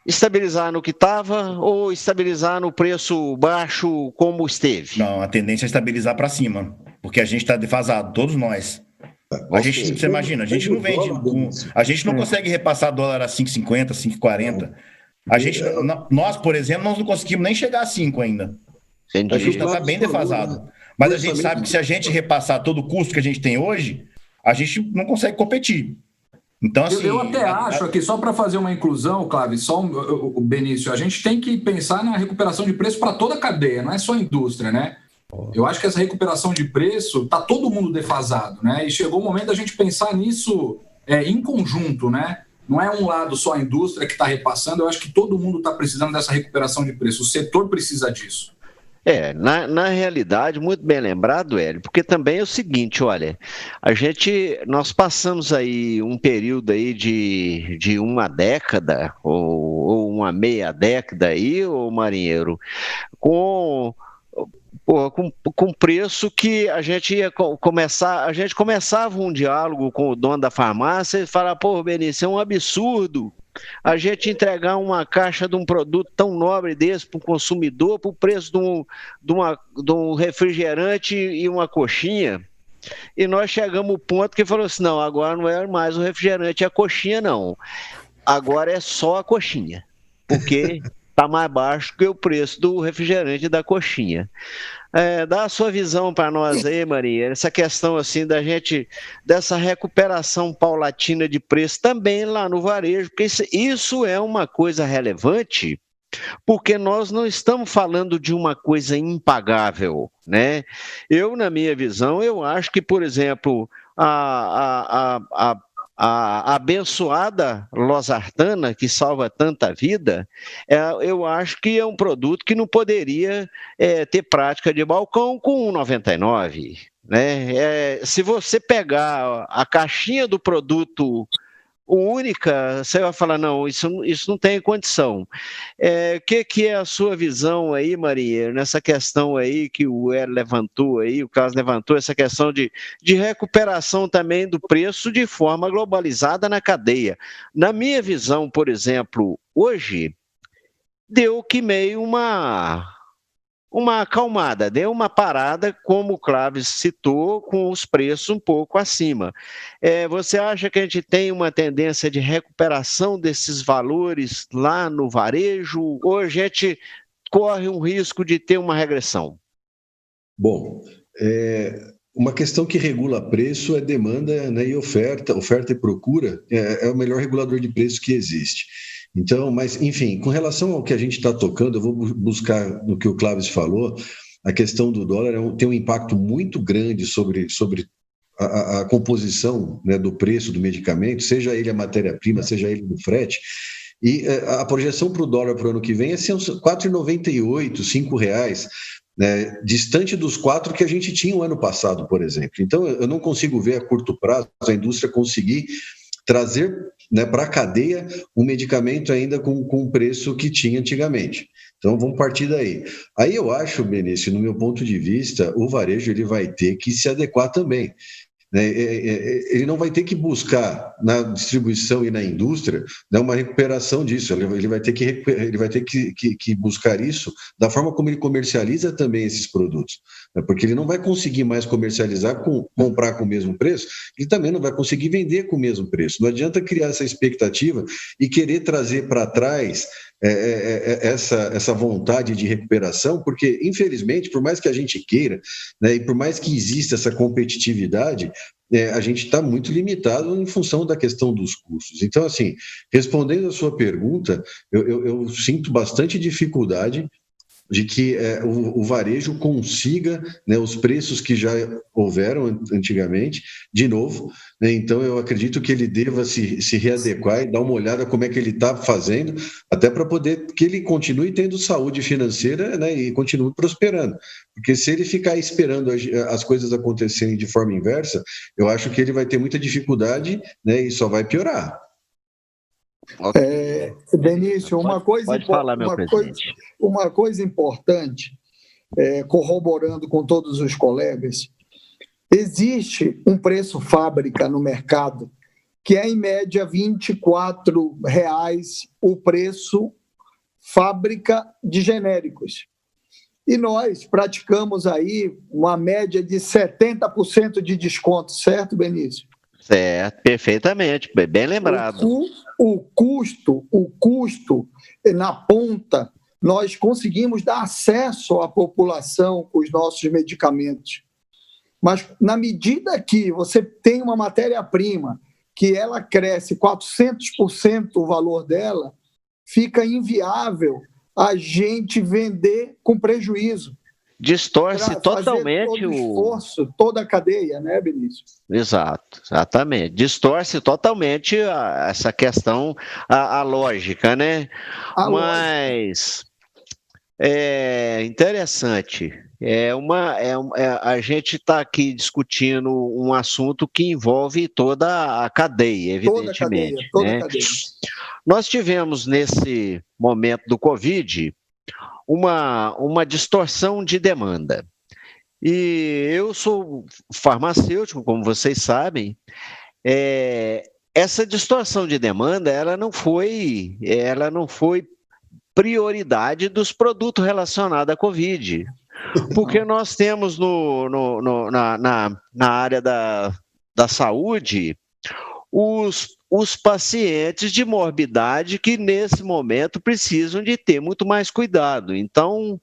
estabilizar no que estava ou estabilizar no preço baixo como esteve? Não, a tendência é estabilizar para cima, porque a gente está defasado, todos nós. Você imagina, a gente não vende, a gente não consegue repassar dólar a 5,50, 5,40. Nós, por exemplo, nós não conseguimos nem chegar a 5 ainda. A gente ainda está bem defasado. Mas a gente sabe que se a gente repassar todo o custo que a gente tem hoje, a gente não consegue competir. Então, assim, eu até acho aqui, só para fazer uma inclusão, Clóvis, o Benício, a gente tem que pensar na recuperação de preço para toda a cadeia, não é só a indústria, né? Eu acho que essa recuperação de preço, está todo mundo defasado, né? E chegou o momento da gente pensar nisso em conjunto, né? Não é um lado só a indústria que está repassando, eu acho que todo mundo está precisando dessa recuperação de preço, o setor precisa disso. Na realidade, muito bem lembrado, Hélio, porque também é o seguinte, olha, nós passamos aí um período aí de uma década, ou uma meia década aí, ô Marinheiro, com preço que a gente começava um diálogo com o dono da farmácia e falava, Benício, é um absurdo a gente entregar uma caixa de um produto tão nobre desse para o consumidor por preço de um refrigerante e uma coxinha. E nós chegamos ao ponto que falou assim, não, agora não é mais o refrigerante e a coxinha, não. Agora é só a coxinha, porque está mais baixo que o preço do refrigerante e da coxinha. Dá a sua visão para nós aí, Maria, essa questão assim dessa recuperação paulatina de preço também lá no varejo, porque isso é uma coisa relevante, porque nós não estamos falando de uma coisa impagável, né? Na minha visão, eu acho que, por exemplo, a abençoada losartana, que salva tanta vida, eu acho que é um produto que não poderia ter prática de balcão com 1,99, né? Se você pegar a caixinha do produto única, você vai falar, não, isso não tem condição. Que é a sua visão aí, Maria, nessa questão aí que o Hélio levantou aí, o Carlos levantou, essa questão de recuperação também do preço de forma globalizada na cadeia. Na minha visão, por exemplo, hoje, deu que meio uma acalmada, deu uma parada, como o Clóvis citou, com os preços um pouco acima. Você acha que a gente tem uma tendência de recuperação desses valores lá no varejo, ou a gente corre um risco de ter uma regressão? Bom, uma questão que regula preço é demanda, né, e oferta e procura é o melhor regulador de preço que existe. Então, mas, enfim, com relação ao que a gente está tocando, eu vou buscar no que o Clóvis falou, a questão do dólar tem um impacto muito grande sobre a composição, né, do preço do medicamento, seja ele a matéria-prima, seja ele o frete, e a projeção para o dólar para o ano que vem é ser uns R$ 4,98, R$ 5, né, distante dos 4 que a gente tinha o ano passado, por exemplo. Então, eu não consigo ver a curto prazo a indústria conseguir trazer, né, para a cadeia um medicamento ainda com o preço que tinha antigamente. Então, vamos partir daí. Aí eu acho, Benício, no meu ponto de vista, o varejo ele vai ter que se adequar também. Ele não vai ter que buscar na distribuição e na indústria, né, uma recuperação disso, ele vai ter que buscar isso da forma como ele comercializa também esses produtos, né, porque ele não vai conseguir mais comercializar, comprar com o mesmo preço, ele também não vai conseguir vender com o mesmo preço. Não adianta criar essa expectativa e querer trazer para trás essa vontade de recuperação, porque, infelizmente, por mais que a gente queira, né, e por mais que exista essa competitividade, a gente está muito limitado em função da questão dos custos. Então, assim, respondendo a sua pergunta, eu sinto bastante dificuldade de que o varejo consiga, né, os preços que já houveram antigamente, de novo, né, então eu acredito que ele deva se readequar e dar uma olhada como é que ele está fazendo, até para poder que ele continue tendo saúde financeira, né, e continue prosperando, porque se ele ficar esperando as coisas acontecerem de forma inversa, eu acho que ele vai ter muita dificuldade, né, e só vai piorar. Benício, uma coisa importante, corroborando com todos os colegas, existe um preço fábrica no mercado que é em média R$ 24 o preço fábrica de genéricos. E nós praticamos aí uma média de 70% de desconto, certo, Benício? Certo, perfeitamente, bem lembrado. O custo na ponta, nós conseguimos dar acesso à população com os nossos medicamentos. Mas na medida que você tem uma matéria-prima que ela cresce 400% o valor dela, fica inviável a gente vender com prejuízo. Distorce totalmente todo o esforço, toda a cadeia, né, Benício? Exatamente. Distorce totalmente essa questão, a lógica, né? Mas é interessante. A gente está aqui discutindo um assunto que envolve toda a cadeia, evidentemente. Toda a cadeia. Nós tivemos, nesse momento do Covid, uma distorção de demanda. E eu sou farmacêutico, como vocês sabem, essa distorção de demanda ela não foi prioridade dos produtos relacionados à Covid, porque nós temos na área da saúde os pacientes de morbidade que, nesse momento, precisam de ter muito mais cuidado. Então,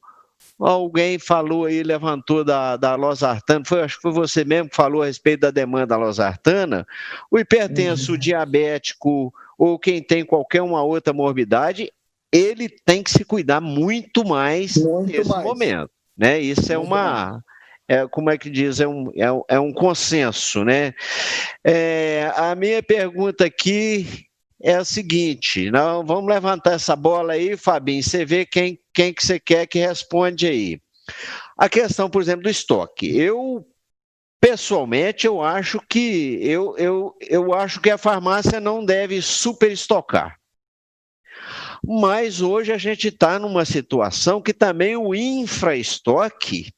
alguém falou aí, levantou da losartana, acho que foi você mesmo que falou a respeito da demanda da losartana. O hipertenso, o diabético ou quem tem qualquer uma outra morbidade, ele tem que se cuidar muito mais nesse momento, né? Isso é uma... como é que diz? É um consenso, né? A minha pergunta aqui é a seguinte, vamos levantar essa bola aí, Fabinho, você vê quem que você quer que responde aí. A questão, por exemplo, do estoque. Pessoalmente, eu acho que a farmácia não deve superestocar. Mas hoje a gente está numa situação que também o infraestoque,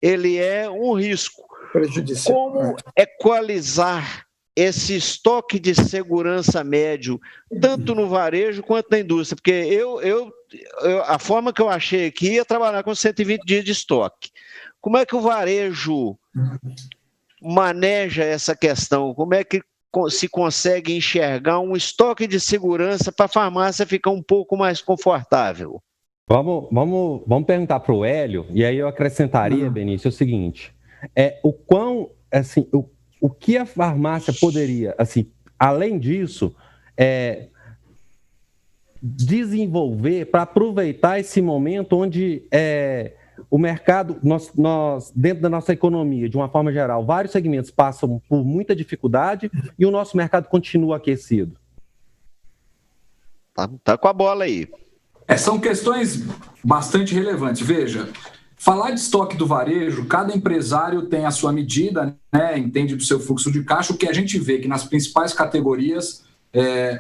ele é um risco. Prejudicial. Como equalizar esse estoque de segurança médio, tanto no varejo quanto na indústria? Porque a forma que eu achei aqui é trabalhar com 120 dias de estoque. Como é que o varejo maneja essa questão? Como é que se consegue enxergar um estoque de segurança para a farmácia ficar um pouco mais confortável? Vamos perguntar para o Hélio, e aí eu acrescentaria, Benício, o seguinte: o que a farmácia poderia, assim, além disso, desenvolver para aproveitar esse momento onde o mercado, nós, dentro da nossa economia, de uma forma geral, vários segmentos passam por muita dificuldade e o nosso mercado continua aquecido. Tá com a bola aí. São questões bastante relevantes. Veja, falar de estoque do varejo, cada empresário tem a sua medida, né, entende do seu fluxo de caixa. O que a gente vê que nas principais categorias,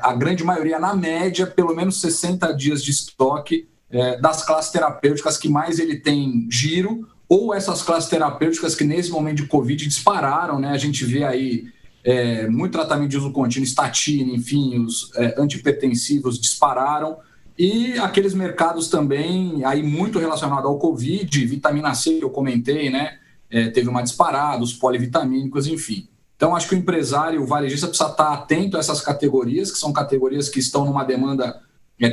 a grande maioria, na média, pelo menos 60 dias de estoque das classes terapêuticas que mais ele tem giro, ou essas classes terapêuticas que nesse momento de Covid dispararam, né? A gente vê aí muito tratamento de uso contínuo, estatina, enfim, os antihipertensivos dispararam. E aqueles mercados também, aí muito relacionado ao Covid, vitamina C, que eu comentei, né? Teve uma disparada, os polivitamínicos, enfim. Então, acho que o empresário, o varejista, precisa estar atento a essas categorias, que são categorias que estão numa demanda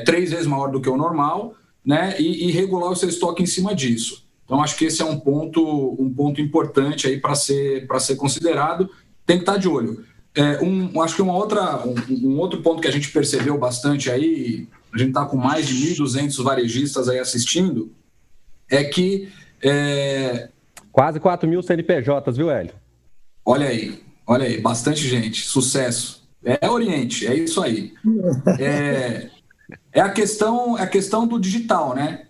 3 vezes maior do que o normal, né? E regular o seu estoque em cima disso. Então, acho que esse é um ponto importante aí para ser considerado. Tem que estar de olho. Acho que um outro ponto que a gente percebeu bastante aí, a gente está com mais de 1.200 varejistas aí assistindo, é que... Quase 4.000 CNPJs, viu, Hélio? Olha aí, bastante gente, sucesso. Oriente, é isso aí. A questão do digital, né?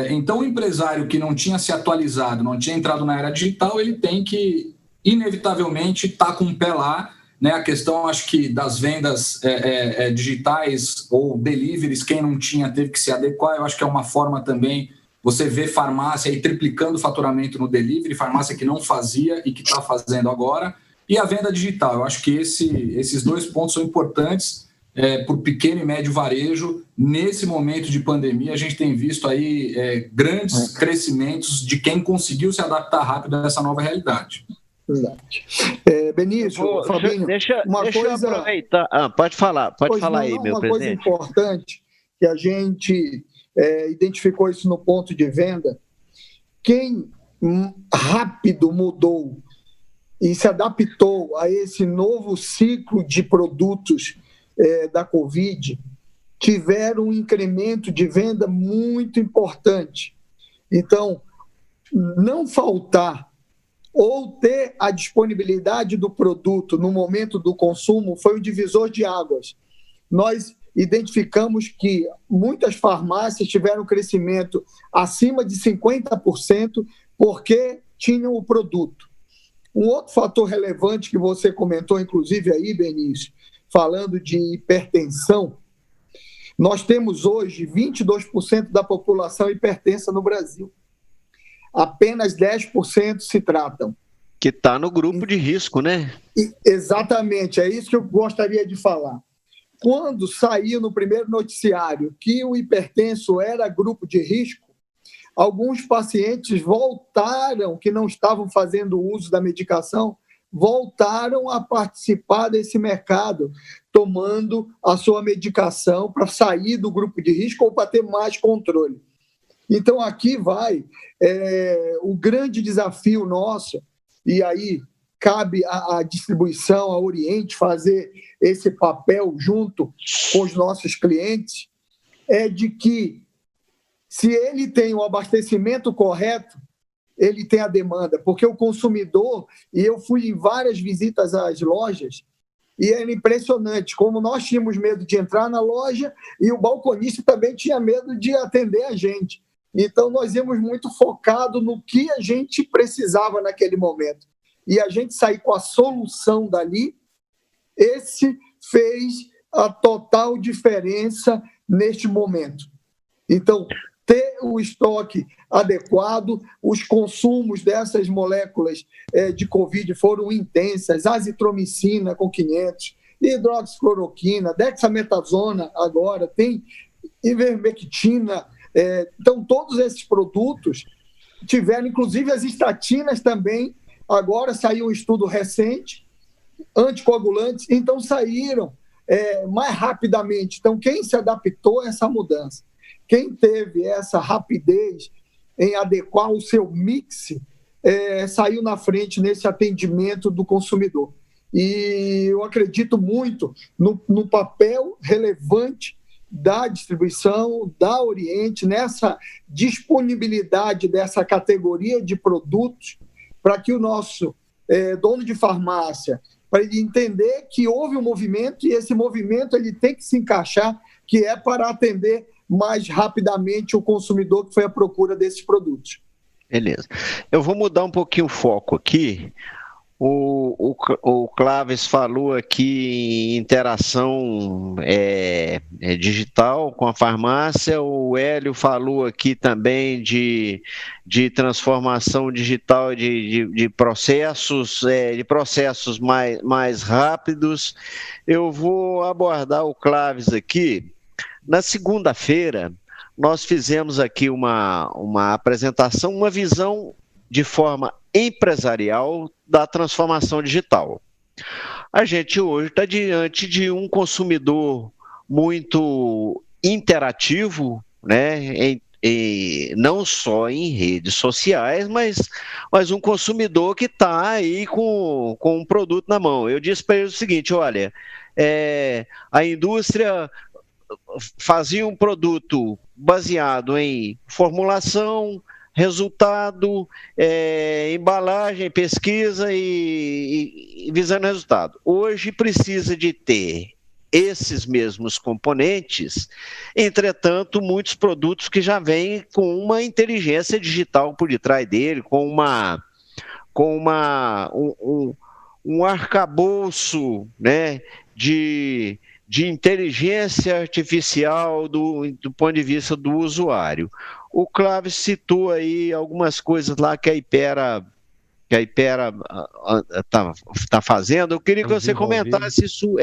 Então, o empresário que não tinha se atualizado, não tinha entrado na era digital, ele tem que, inevitavelmente, estar com o pé lá, né? A questão, acho que, das vendas digitais ou deliveries, quem não tinha teve que se adequar. Eu acho que é uma forma também, você vê farmácia aí triplicando o faturamento no delivery, farmácia que não fazia e que está fazendo agora, e a venda digital. Eu acho que esses 2 pontos são importantes para o pequeno e médio varejo. Nesse momento de pandemia, a gente tem visto aí grandes crescimentos de quem conseguiu se adaptar rápido a essa nova realidade. Verdade. Benício, Fabinho, deixa eu aproveitar. Pode falar aí, meu presidente. Uma coisa importante que a gente identificou isso no ponto de venda. Quem rápido mudou e se adaptou a esse novo ciclo de produtos da Covid, tiveram um incremento de venda muito importante. Então, não faltar ou ter a disponibilidade do produto no momento do consumo foi um divisor de águas. Nós identificamos que muitas farmácias tiveram um crescimento acima de 50% porque tinham o produto. Um outro fator relevante que você comentou, inclusive aí, Benício, falando de hipertensão, nós temos hoje 22% da população hipertensa no Brasil. Apenas 10% se tratam. Que está no grupo de risco, né? Exatamente, é isso que eu gostaria de falar. Quando saiu no primeiro noticiário que o hipertenso era grupo de risco, alguns pacientes voltaram que não estavam fazendo uso da medicação voltaram a participar desse mercado, tomando a sua medicação para sair do grupo de risco ou para ter mais controle. Então, aqui vai o grande desafio nosso, e aí cabe à distribuição, ao Oriente, fazer esse papel junto com os nossos clientes, é de que, se ele tem o abastecimento correto, ele tem a demanda, porque o consumidor, e eu fui em várias visitas às lojas, e era impressionante como nós tínhamos medo de entrar na loja e o balconista também tinha medo de atender a gente. Então, nós íamos muito focado no que a gente precisava naquele momento. E a gente sair com a solução dali, esse fez a total diferença neste momento. Então, ter o estoque adequado, os consumos dessas moléculas de Covid foram intensas, azitromicina com 500, hidroxicloroquina, dexametasona agora, tem ivermectina. Então, todos esses produtos tiveram, inclusive as estatinas também, agora saiu um estudo recente, anticoagulantes, então saíram mais rapidamente. Então, quem se adaptou a essa mudança, quem teve essa rapidez em adequar o seu mix, saiu na frente nesse atendimento do consumidor. E eu acredito muito no papel relevante da distribuição, da Oriente, nessa disponibilidade dessa categoria de produtos, para que o nosso dono de farmácia, para ele entender que houve um movimento, e esse movimento ele tem que se encaixar, que é para atender mais rapidamente o consumidor que foi à procura desses produtos. Beleza. Eu vou mudar um pouquinho o foco aqui. O Clóvis falou aqui em interação digital com a farmácia, o Hélio falou aqui também de transformação digital de processos, mais rápidos. Eu vou abordar o Clóvis aqui. Na segunda-feira, nós fizemos aqui uma apresentação, uma visão de forma empresarial da transformação digital. A gente hoje está diante de um consumidor muito interativo, né, não só em redes sociais, mas um consumidor que está aí com um produto na mão. Eu disse para ele o seguinte: olha, a indústria fazia um produto baseado em formulação, resultado, embalagem, pesquisa e visando resultado. Hoje precisa de ter esses mesmos componentes, entretanto, muitos produtos que já vêm com uma inteligência digital por detrás dele, com um arcabouço, né, de inteligência artificial do ponto de vista do usuário. O Clóvis citou aí algumas coisas lá que a Hypera está fazendo. Eu queria que você comentasse isso.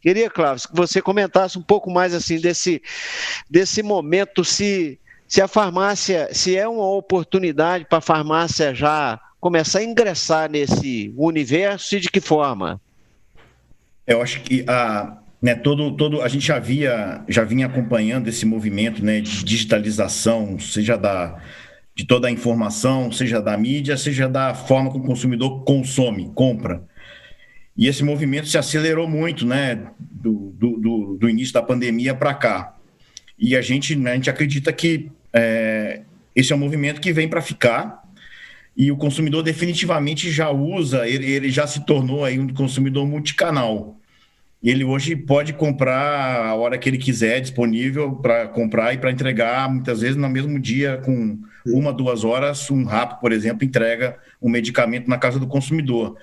Queria, Clóvis, que você comentasse um pouco mais assim desse momento, se a farmácia, se é uma oportunidade para a farmácia já começar a ingressar nesse universo e de que forma? Eu acho que a gente já vinha acompanhando esse movimento, né, de digitalização, seja de toda a informação, seja da mídia, seja da forma como o consumidor compra. E esse movimento se acelerou muito, né, do início da pandemia para cá. E a gente acredita que esse é um movimento que vem para ficar, e o consumidor definitivamente já usa, ele já se tornou aí um consumidor multicanal. Ele hoje pode comprar a hora que ele quiser, disponível para comprar e para entregar, muitas vezes no mesmo dia, com 1, 2 horas, um Rappi, por exemplo, entrega um medicamento na casa do consumidor.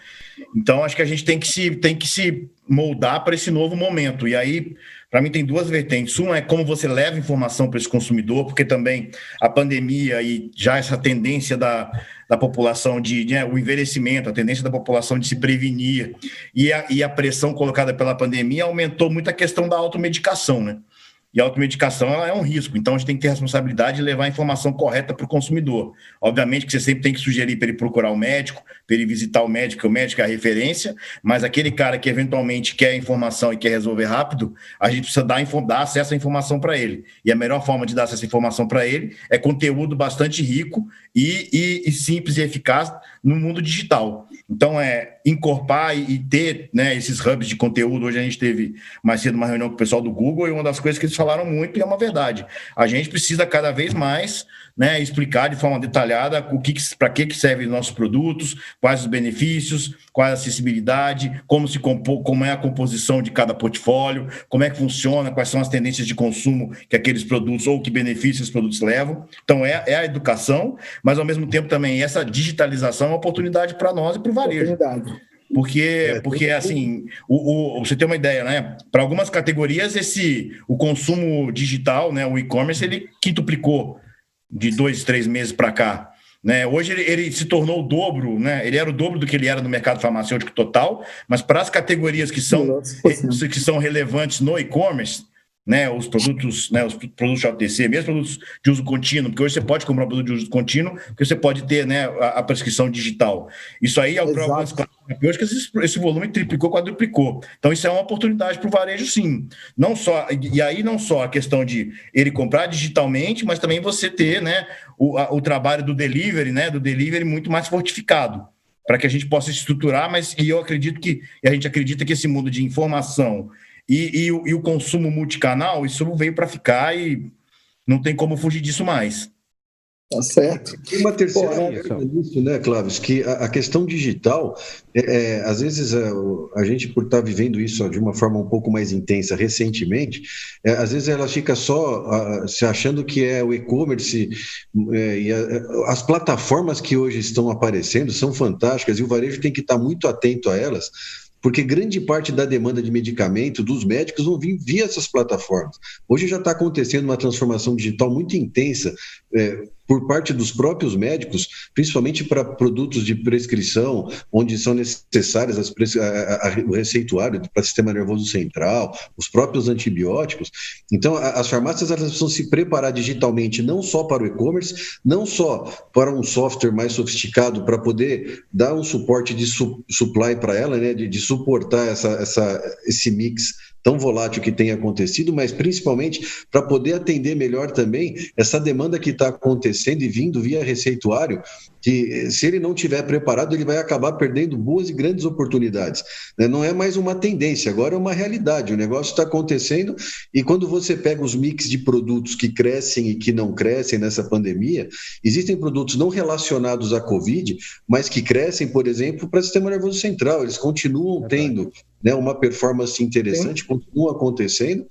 Então, acho que a gente tem que se moldar para esse novo momento. E aí, para mim, tem duas vertentes. Uma é como você leva informação para esse consumidor, porque também a pandemia e já essa tendência da população o envelhecimento, a tendência da população de se prevenir e a pressão colocada pela pandemia aumentou muito a questão da automedicação, né? e a automedicação ela é um risco. Então, a gente tem que ter a responsabilidade de levar a informação correta para o consumidor. Obviamente que você sempre tem que sugerir para ele procurar o médico, para ele visitar o médico é a referência, mas aquele cara que eventualmente quer informação e quer resolver rápido, a gente precisa dar acesso à informação para ele. E a melhor forma de dar acesso à informação para ele é conteúdo bastante rico e simples e eficaz no mundo digital. Então, encorpar e ter, né, esses hubs de conteúdo. Hoje a gente teve mais cedo uma reunião com o pessoal do Google e uma das coisas que eles falaram muito, e é uma verdade, a gente precisa cada vez mais, né, explicar de forma detalhada para que servem os nossos produtos, quais os benefícios, qual a acessibilidade, como é a composição de cada portfólio, como é que funciona, quais são as tendências de consumo que aqueles produtos ou que benefícios os produtos levam. Então, é a educação, mas, ao mesmo tempo, também essa digitalização é uma oportunidade para nós e para o varejo. Porque assim, você tem uma ideia, né? Para algumas categorias, o consumo digital, né, o e-commerce, ele quintuplicou de 2, 3 meses para cá. Né? Hoje ele se tornou o dobro, né? Ele era o dobro do que ele era no mercado farmacêutico total, mas para as categorias que são relevantes no e-commerce, né, os produtos de OTC, mesmo produtos de uso contínuo, porque hoje você pode comprar um produto de uso contínuo, porque você pode ter, né, a prescrição digital. Isso aí, hoje que esse volume triplicou, quadruplicou. Então, isso é uma oportunidade para o varejo, sim. Não só a questão de ele comprar digitalmente, mas também você ter, né, o trabalho do delivery, né, muito mais fortificado, para que a gente possa estruturar, a gente acredita que esse mundo de informação e o consumo multicanal, isso veio para ficar e não tem como fugir disso mais. Tá certo. Tem uma terceira coisa nisso, né, Cláudio, que a questão digital, às vezes a gente, por estar vivendo isso de uma forma um pouco mais intensa recentemente, às vezes ela fica só se achando que é o e-commerce, e as plataformas que hoje estão aparecendo são fantásticas e o varejo tem que estar muito atento a elas, porque grande parte da demanda de medicamento dos médicos vão vir via essas plataformas. Hoje já está acontecendo uma transformação digital muito intensa por parte dos próprios médicos, principalmente para produtos de prescrição, onde são necessárias o receituário para o sistema nervoso central, os próprios antibióticos. Então, as farmácias elas precisam se preparar digitalmente, não só para o e-commerce, não só para um software mais sofisticado, para poder dar um suporte de supply para ela, né, de suportar esse mix tão volátil que tem acontecido, mas principalmente para poder atender melhor também essa demanda que está acontecendo e vindo via receituário, que se ele não estiver preparado, ele vai acabar perdendo boas e grandes oportunidades. Não é mais uma tendência, agora é uma realidade, o negócio está acontecendo e quando você pega os mix de produtos que crescem e que não crescem nessa pandemia, existem produtos não relacionados à Covid, mas que crescem, por exemplo, para o sistema nervoso central, eles continuam tendo, né, uma performance interessante, continuam acontecendo,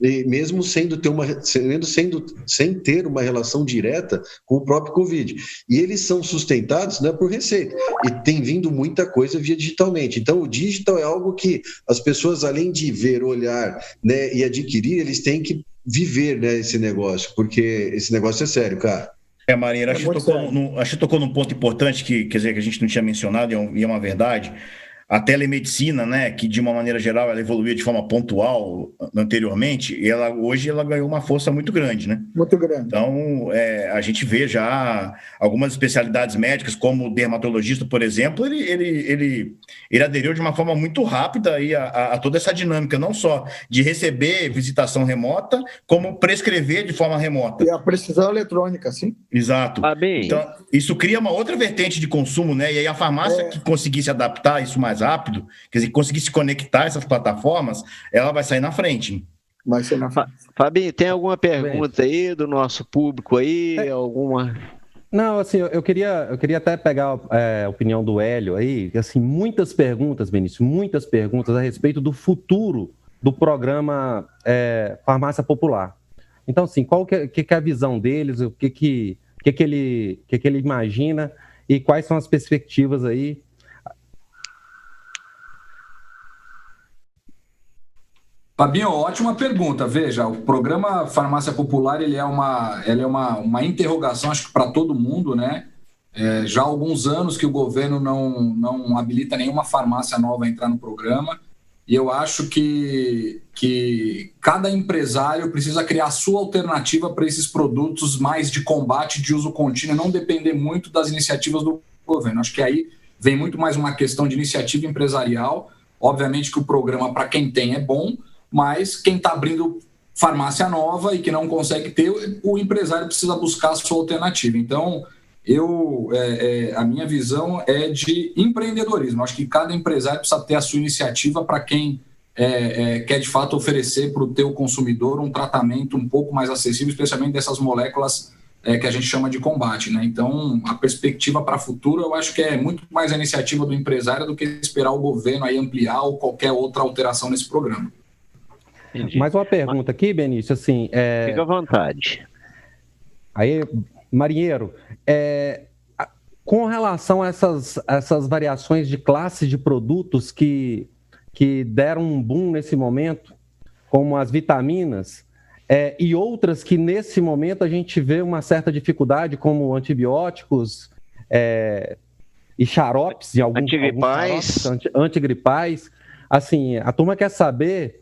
e mesmo sem ter uma relação direta com o próprio Covid. E eles são sustentados, né, por receita. E tem vindo muita coisa via digitalmente. Então, o digital é algo que as pessoas, além de ver, olhar, né, e adquirir, eles têm que viver, né, esse negócio, porque esse negócio é sério, cara. Marinheiro, acho que tocou num ponto importante que a gente não tinha mencionado, e é uma verdade. A telemedicina, né, que de uma maneira geral ela evoluía de forma pontual anteriormente, e hoje ela ganhou uma força muito grande, né? Muito grande. Então, a gente vê já algumas especialidades médicas, como o dermatologista, por exemplo, ele aderiu de uma forma muito rápida aí a toda essa dinâmica, não só de receber visitação remota, como prescrever de forma remota. E a prescrição eletrônica, sim. Exato. Então, isso cria uma outra vertente de consumo, né? E aí a farmácia que conseguir se adaptar a isso mais rápido, quer dizer, conseguir se conectar a essas plataformas, ela vai sair na frente. Vai sair na frente. Fabinho, tem alguma pergunta aí do nosso público aí? Alguma... Não, assim, eu queria até pegar a opinião do Hélio aí, assim, muitas perguntas, Benício, muitas perguntas a respeito do futuro do programa Farmácia Popular. Então, assim, qual que é a visão deles, o que ele imagina e quais são as perspectivas aí? Fabinho, ótima pergunta. Veja, o programa Farmácia Popular ele é uma interrogação, acho que para todo mundo, né? Já há alguns anos que o governo não habilita nenhuma farmácia nova a entrar no programa e eu acho que cada empresário precisa criar a sua alternativa para esses produtos mais de combate, de uso contínuo, não depender muito das iniciativas do governo. Acho que aí vem muito mais uma questão de iniciativa empresarial. Obviamente que o programa, para quem tem, é bom, mas quem está abrindo farmácia nova e que não consegue ter, o empresário precisa buscar a sua alternativa. Então, a minha visão é de empreendedorismo. Acho que cada empresário precisa ter a sua iniciativa para quem quer, de fato, oferecer para o teu consumidor um tratamento um pouco mais acessível, especialmente dessas moléculas que a gente chama de combate, né? Então, a perspectiva para o futuro, eu acho que é muito mais a iniciativa do empresário do que esperar o governo aí ampliar ou qualquer outra alteração nesse programa. Entendi. Mais uma pergunta aqui, Benício, assim... Fica à vontade. Aí, Marinheiro, com relação a essas variações de classes de produtos que deram um boom nesse momento, como as vitaminas, e outras que nesse momento a gente vê uma certa dificuldade, como antibióticos e xaropes, em alguns antigripais. Assim, a turma quer saber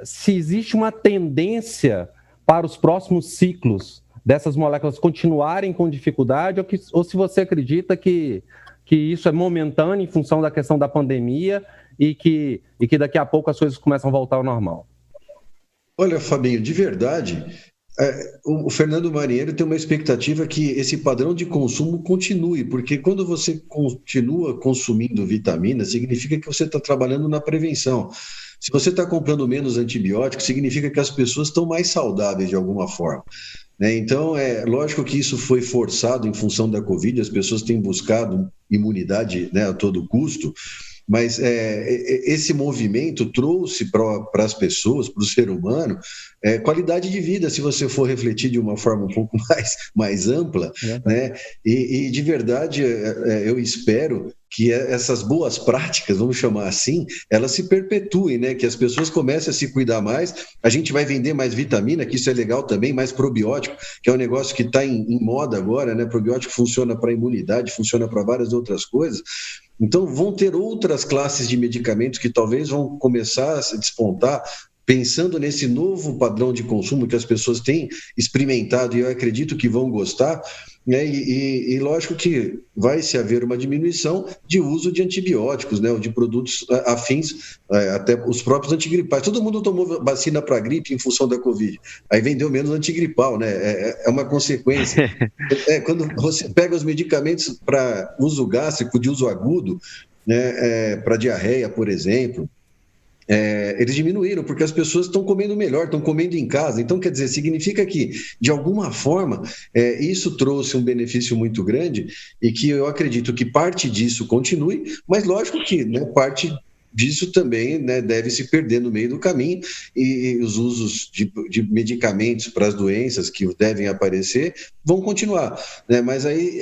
se existe uma tendência para os próximos ciclos dessas moléculas continuarem com dificuldade ou se você acredita que isso é momentâneo em função da questão da pandemia e que daqui a pouco as coisas começam a voltar ao normal. Olha, Fabinho, de verdade, o Fernando Marinheiro tem uma expectativa que esse padrão de consumo continue, porque quando você continua consumindo vitamina, significa que você está trabalhando na prevenção. Se você está comprando menos antibióticos, significa que as pessoas estão mais saudáveis de alguma forma. Então, lógico que isso foi forçado em função da Covid, as pessoas têm buscado imunidade, né, a todo custo, mas esse movimento trouxe para as pessoas, para o ser humano, qualidade de vida, se você for refletir de uma forma um pouco mais ampla, né? E de verdade, eu espero que essas boas práticas, vamos chamar assim, elas se perpetuem, né? Que as pessoas comecem a se cuidar mais, a gente vai vender mais vitamina, que isso é legal também, mais probiótico, que é um negócio que está em moda agora, né? Probiótico funciona para imunidade, funciona para várias outras coisas. Então, vão ter outras classes de medicamentos que talvez vão começar a se despontar, pensando nesse novo padrão de consumo que as pessoas têm experimentado e eu acredito que vão gostar, né? E lógico que vai se haver uma diminuição de uso de antibióticos, né? Ou de produtos afins, até os próprios antigripais. Todo mundo tomou vacina para gripe em função da Covid, aí vendeu menos antigripal, né? É uma consequência. Quando você pega os medicamentos para uso gástrico, de uso agudo, né? Para diarreia, por exemplo, eles diminuíram, porque as pessoas estão comendo melhor, estão comendo em casa. Então, quer dizer, significa que, de alguma forma, isso trouxe um benefício muito grande e que eu acredito que parte disso continue, mas lógico que, né, parte disso também, né, deve se perder no meio do caminho e os usos de medicamentos para as doenças que devem aparecer vão continuar, né? Mas aí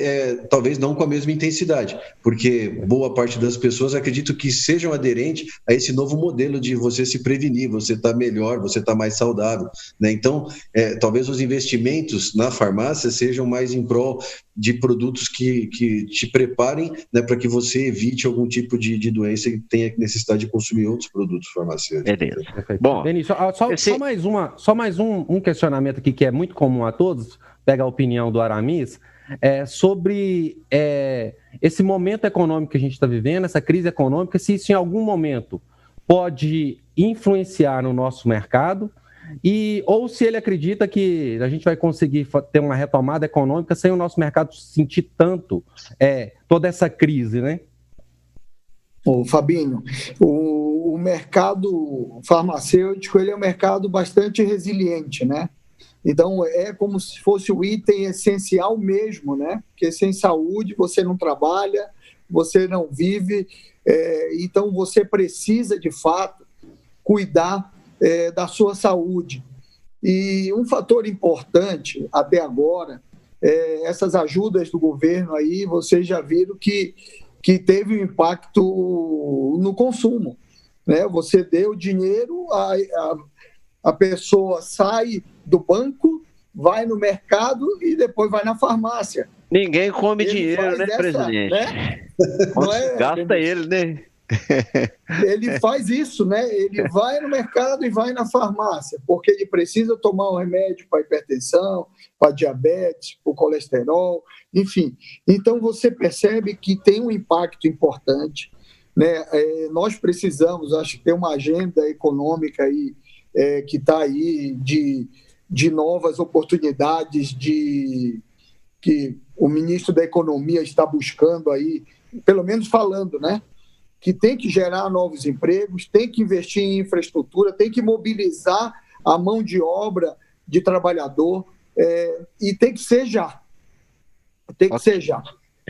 talvez não com a mesma intensidade, porque boa parte das pessoas acredito que sejam aderentes a esse novo modelo de você se prevenir, você está melhor, você está mais saudável, né? Então, talvez os investimentos na farmácia sejam mais em prol de produtos que te preparem, né, para que você evite algum tipo de doença e tenha necessidade de consumir outros produtos farmacêuticos. Beleza. Bom, Benício, só mais um questionamento aqui que é muito comum a todos, pega a opinião do Aramis, sobre esse momento econômico que a gente está vivendo, essa crise econômica, se isso em algum momento pode influenciar no nosso mercado, ou se ele acredita que a gente vai conseguir ter uma retomada econômica sem o nosso mercado sentir tanto toda essa crise, né? Fabinho, o mercado farmacêutico ele é um mercado bastante resiliente, né? Então, é como se fosse o item essencial mesmo, né? Porque sem saúde você não trabalha, você não vive, então você precisa, de fato, cuidar da sua saúde. E um fator importante até agora, essas ajudas do governo aí, vocês já viram que teve um impacto no consumo, né? Você deu dinheiro, a pessoa sai do banco, vai no mercado e depois vai na farmácia. Ninguém come dinheiro, né, presidente? Né? Gasta ele, né? Ele faz isso, né? Ele vai no mercado e vai na farmácia, porque ele precisa tomar um remédio para hipertensão, para diabetes, para o colesterol, enfim. Então, você percebe que tem um impacto importante, né? Nós precisamos, acho que tem uma agenda econômica aí, que está aí de novas oportunidades, que o ministro da Economia está buscando aí, pelo menos falando, né? Que tem que gerar novos empregos, tem que investir em infraestrutura, tem que mobilizar a mão de obra de trabalhador, e tem que ser já. Tem que ser já.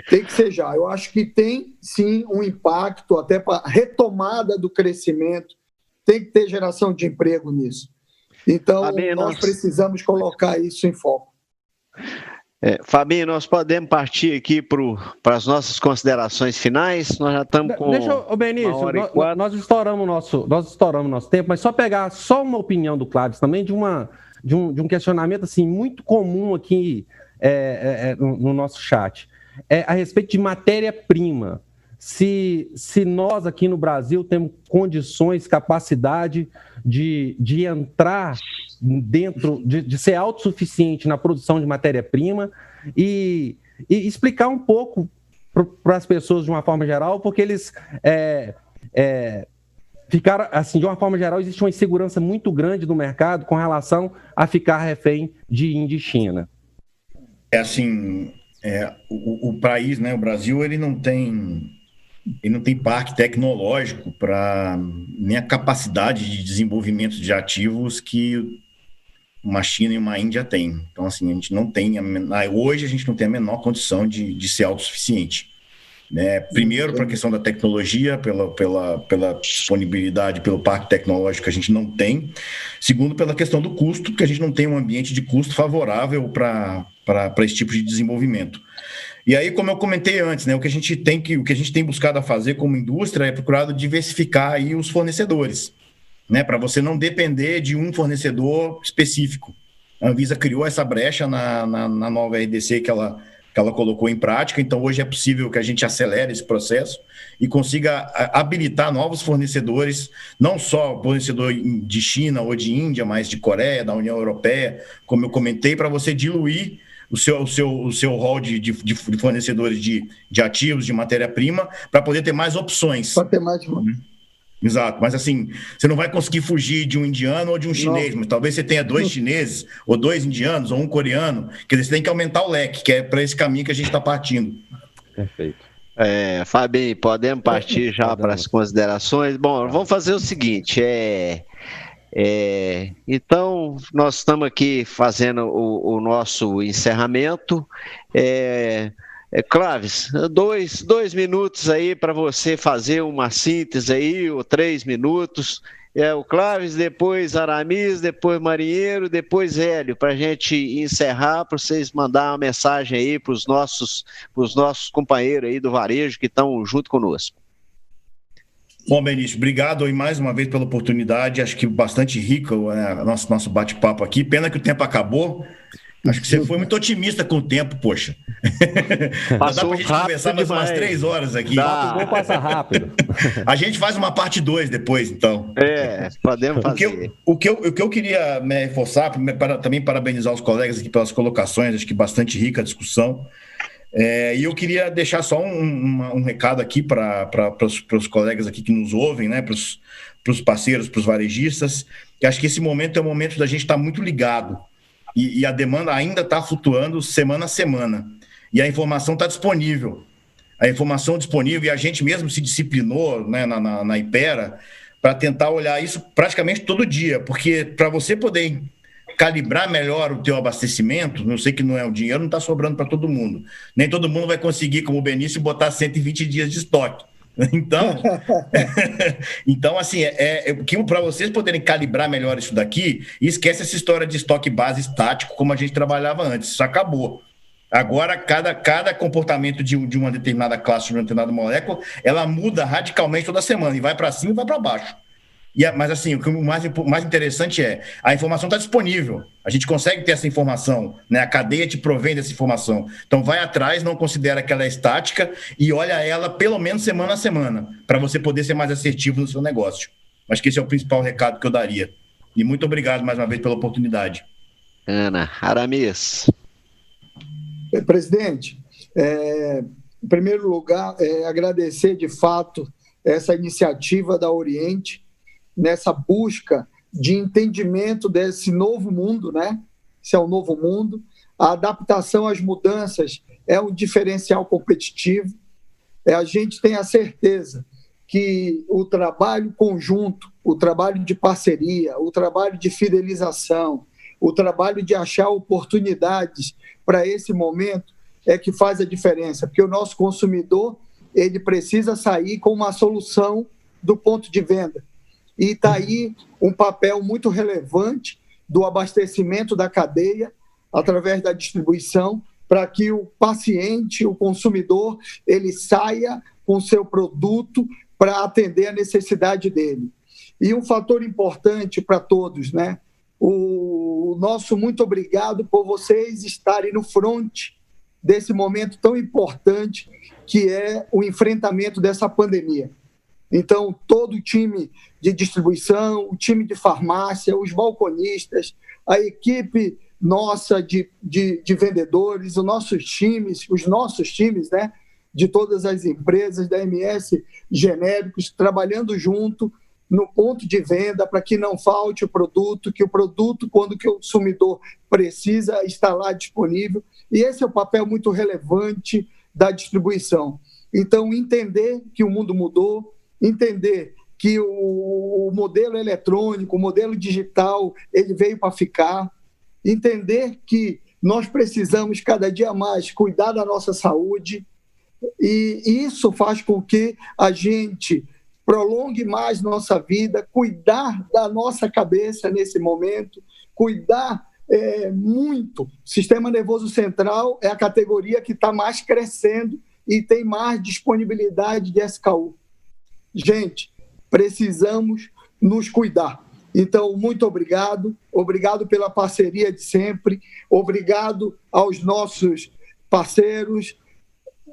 Tem que ser já. Eu acho que tem, sim, um impacto até para a retomada do crescimento. Tem que ter geração de emprego nisso. Então, nós precisamos colocar isso em foco. Fabinho, nós podemos partir aqui para as nossas considerações finais. Nós já estamos com. Benício, nós estouramos nosso tempo, mas só pegar uma opinião do Cláudio também de um questionamento assim, muito comum aqui no nosso chat. A respeito de matéria-prima. Se nós aqui no Brasil temos condições, capacidade de entrar dentro, de ser autossuficiente na produção de matéria-prima e explicar um pouco para as pessoas de uma forma geral, porque eles ficaram, assim, de uma forma geral, existe uma insegurança muito grande no mercado com relação a ficar refém de Índia e China. O país, né, o Brasil, ele não tem parque tecnológico nem a capacidade de desenvolvimento de ativos que uma China e uma Índia têm. Então, assim, a gente não tem hoje a gente não tem a menor condição de ser autossuficiente. Né? Primeiro, para a questão da tecnologia, pela disponibilidade, pelo parque tecnológico que a gente não tem. Segundo, pela questão do custo, porque a gente não tem um ambiente de custo favorável para esse tipo de desenvolvimento. E aí, como eu comentei antes, né, o que a gente tem buscado a fazer como indústria é procurar diversificar aí os fornecedores, né, para você não depender de um fornecedor específico. A Anvisa criou essa brecha na nova RDC que ela colocou em prática, então hoje é possível que a gente acelere esse processo e consiga habilitar novos fornecedores, não só fornecedor de China ou de Índia, mas de Coreia, da União Europeia, como eu comentei, para você diluir o seu rol de fornecedores de ativos, de matéria-prima, para poder ter mais opções. Para ter mais. Exato, mas assim, você não vai conseguir fugir de um indiano ou de um chinês, mas talvez você tenha 2 chineses, ou 2 indianos, ou um coreano, quer dizer, você tem que aumentar o leque, que é para esse caminho que a gente está partindo. Perfeito. Fabinho, podemos partir já para as considerações? Bom, vamos fazer o seguinte, então, nós estamos aqui fazendo o nosso encerramento. Clóvis, dois minutos aí para você fazer uma síntese aí, ou 3 minutos. O Clóvis, depois Aramis, depois Marinheiro, depois Hélio, para a gente encerrar, para vocês mandar uma mensagem aí para os nossos companheiros aí do varejo que estão junto conosco. Bom, Benício, obrigado aí mais uma vez pela oportunidade, acho que bastante rico nosso bate-papo aqui, pena que o tempo acabou, acho que você foi muito otimista com o tempo, poxa. Passou dá pra gente conversar mais umas 3 horas aqui. Vou passar rápido. A gente faz uma parte 2 depois, então. Podemos fazer. O que eu queria reforçar, também parabenizar os colegas aqui pelas colocações, acho que bastante rica a discussão. E eu queria deixar só um recado aqui para os colegas aqui que nos ouvem, né, para os parceiros, para os varejistas, que acho que esse momento é o momento da gente estar muito ligado e a demanda ainda está flutuando semana a semana e a informação está disponível. A informação disponível e a gente mesmo se disciplinou, né, na Ipera para tentar olhar isso praticamente todo dia, porque para você poder calibrar melhor o teu abastecimento, eu sei que não é o dinheiro, não está sobrando para todo mundo. Nem todo mundo vai conseguir, como o Benício, botar 120 dias de estoque. Então assim, para vocês poderem calibrar melhor isso daqui, esquece essa história de estoque base estático, como a gente trabalhava antes, isso acabou. Agora, cada comportamento de uma determinada classe, de uma determinada molécula, ela muda radicalmente toda semana, e vai para cima e vai para baixo. Mas assim, o que mais interessante é a informação está disponível. A gente consegue ter essa informação, né? A cadeia te provém dessa informação. Então vai atrás, não considera que ela é estática e olha ela pelo menos semana a semana, para você poder ser mais assertivo no seu negócio. Acho que esse é o principal recado que eu daria. E muito obrigado mais uma vez pela oportunidade. Ana, Aramis. Presidente, em primeiro lugar, agradecer de fato essa iniciativa da Oriente, nessa busca de entendimento desse novo mundo, né? Esse é um novo mundo. A adaptação às mudanças é um diferencial competitivo. A gente tem a certeza que o trabalho conjunto, o trabalho de parceria, o trabalho de fidelização, o trabalho de achar oportunidades para esse momento é que faz a diferença, porque o nosso consumidor ele precisa sair com uma solução do ponto de venda. E está aí um papel muito relevante do abastecimento da cadeia, através da distribuição, para que o paciente, o consumidor, ele saia com seu produto para atender a necessidade dele. E um fator importante para todos, né? O nosso muito obrigado por vocês estarem no front desse momento tão importante que é o enfrentamento dessa pandemia. Então, todo o time de distribuição, o time de farmácia, os balconistas, a equipe nossa de vendedores, os nossos times, né, de todas as empresas da MS Genéricos, trabalhando junto no ponto de venda para que não falte o produto, que o produto, quando o consumidor precisa, está lá disponível. E esse é o papel muito relevante da distribuição. Então, entender que o mundo mudou, entender que o modelo eletrônico, o modelo digital, ele veio para ficar, entender que nós precisamos cada dia mais cuidar da nossa saúde, e isso faz com que a gente prolongue mais nossa vida, cuidar da nossa cabeça nesse momento, cuidar muito. O sistema nervoso central é a categoria que está mais crescendo e tem mais disponibilidade de SKU. Gente, precisamos nos cuidar. Então, muito obrigado pela parceria de sempre, obrigado aos nossos parceiros,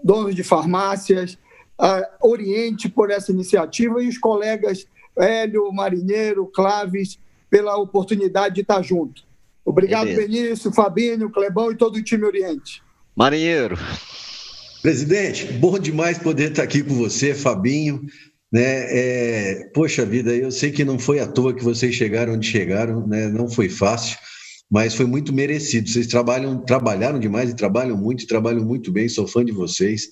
donos de farmácias, a Oriente por essa iniciativa e os colegas Hélio, Marinheiro, Claves, pela oportunidade de estar junto. Obrigado, beleza. Benício, Fabinho, Clebão e todo o time Oriente. Marinheiro. Presidente, bom demais poder estar aqui com você, Fabinho. Né? Poxa vida, eu sei que não foi à toa que vocês chegaram onde chegaram, né? Não foi fácil, mas foi muito merecido. Vocês trabalharam demais e trabalham muito bem, sou fã de vocês.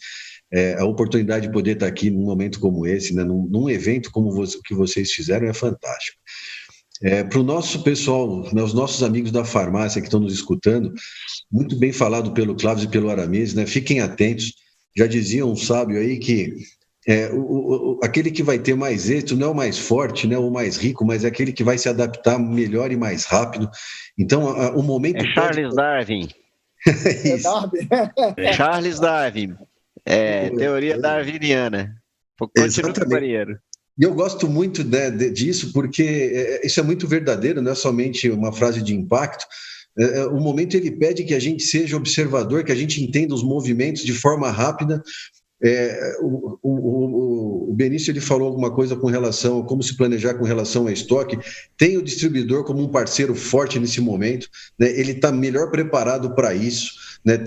A oportunidade de poder estar aqui num momento como esse, né? Num evento como o que vocês fizeram é fantástico. Para o nosso pessoal, né, os nossos amigos da farmácia que estão nos escutando, muito bem falado pelo Cláudio e pelo Aramis, né? Fiquem atentos, já dizia um sábio aí que aquele que vai ter mais êxito não é o mais forte, né, o mais rico, mas é aquele que vai se adaptar melhor e mais rápido. Então, o momento... Charles Darwin. Charles Darwin. Teoria darwiniana. Continua com o Marinheiro. E eu gosto muito disso porque isso é muito verdadeiro, não é somente uma frase de impacto. O momento ele pede que a gente seja observador, que a gente entenda os movimentos de forma rápida. O Benício ele falou alguma coisa com relação a como se planejar com relação a estoque. Tem o distribuidor como um parceiro forte nesse momento, né? Ele está melhor preparado para isso, né?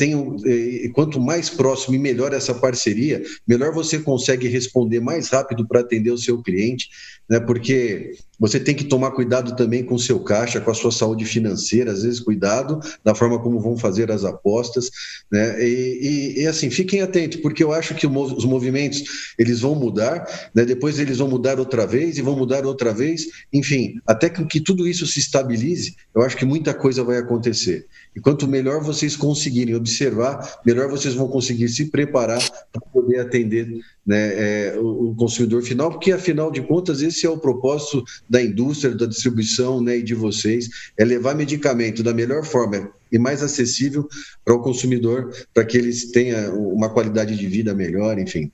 Quanto mais próximo e melhor essa parceria, melhor você consegue responder mais rápido para atender o seu cliente, né? Porque você tem que tomar cuidado também com o seu caixa, com a sua saúde financeira, às vezes cuidado da forma como vão fazer as apostas, né? E assim, fiquem atentos, porque eu acho que os movimentos eles vão mudar, né? Depois eles vão mudar outra vez e vão mudar outra vez, enfim, até que tudo isso se estabilize, eu acho que muita coisa vai acontecer. E quanto melhor vocês conseguirem observar, melhor vocês vão conseguir se preparar para poder atender, né, o consumidor final, porque afinal de contas esse é o propósito da indústria, da distribuição, né, e de vocês, é levar medicamento da melhor forma e mais acessível para o consumidor, para que eles tenham uma qualidade de vida melhor, enfim.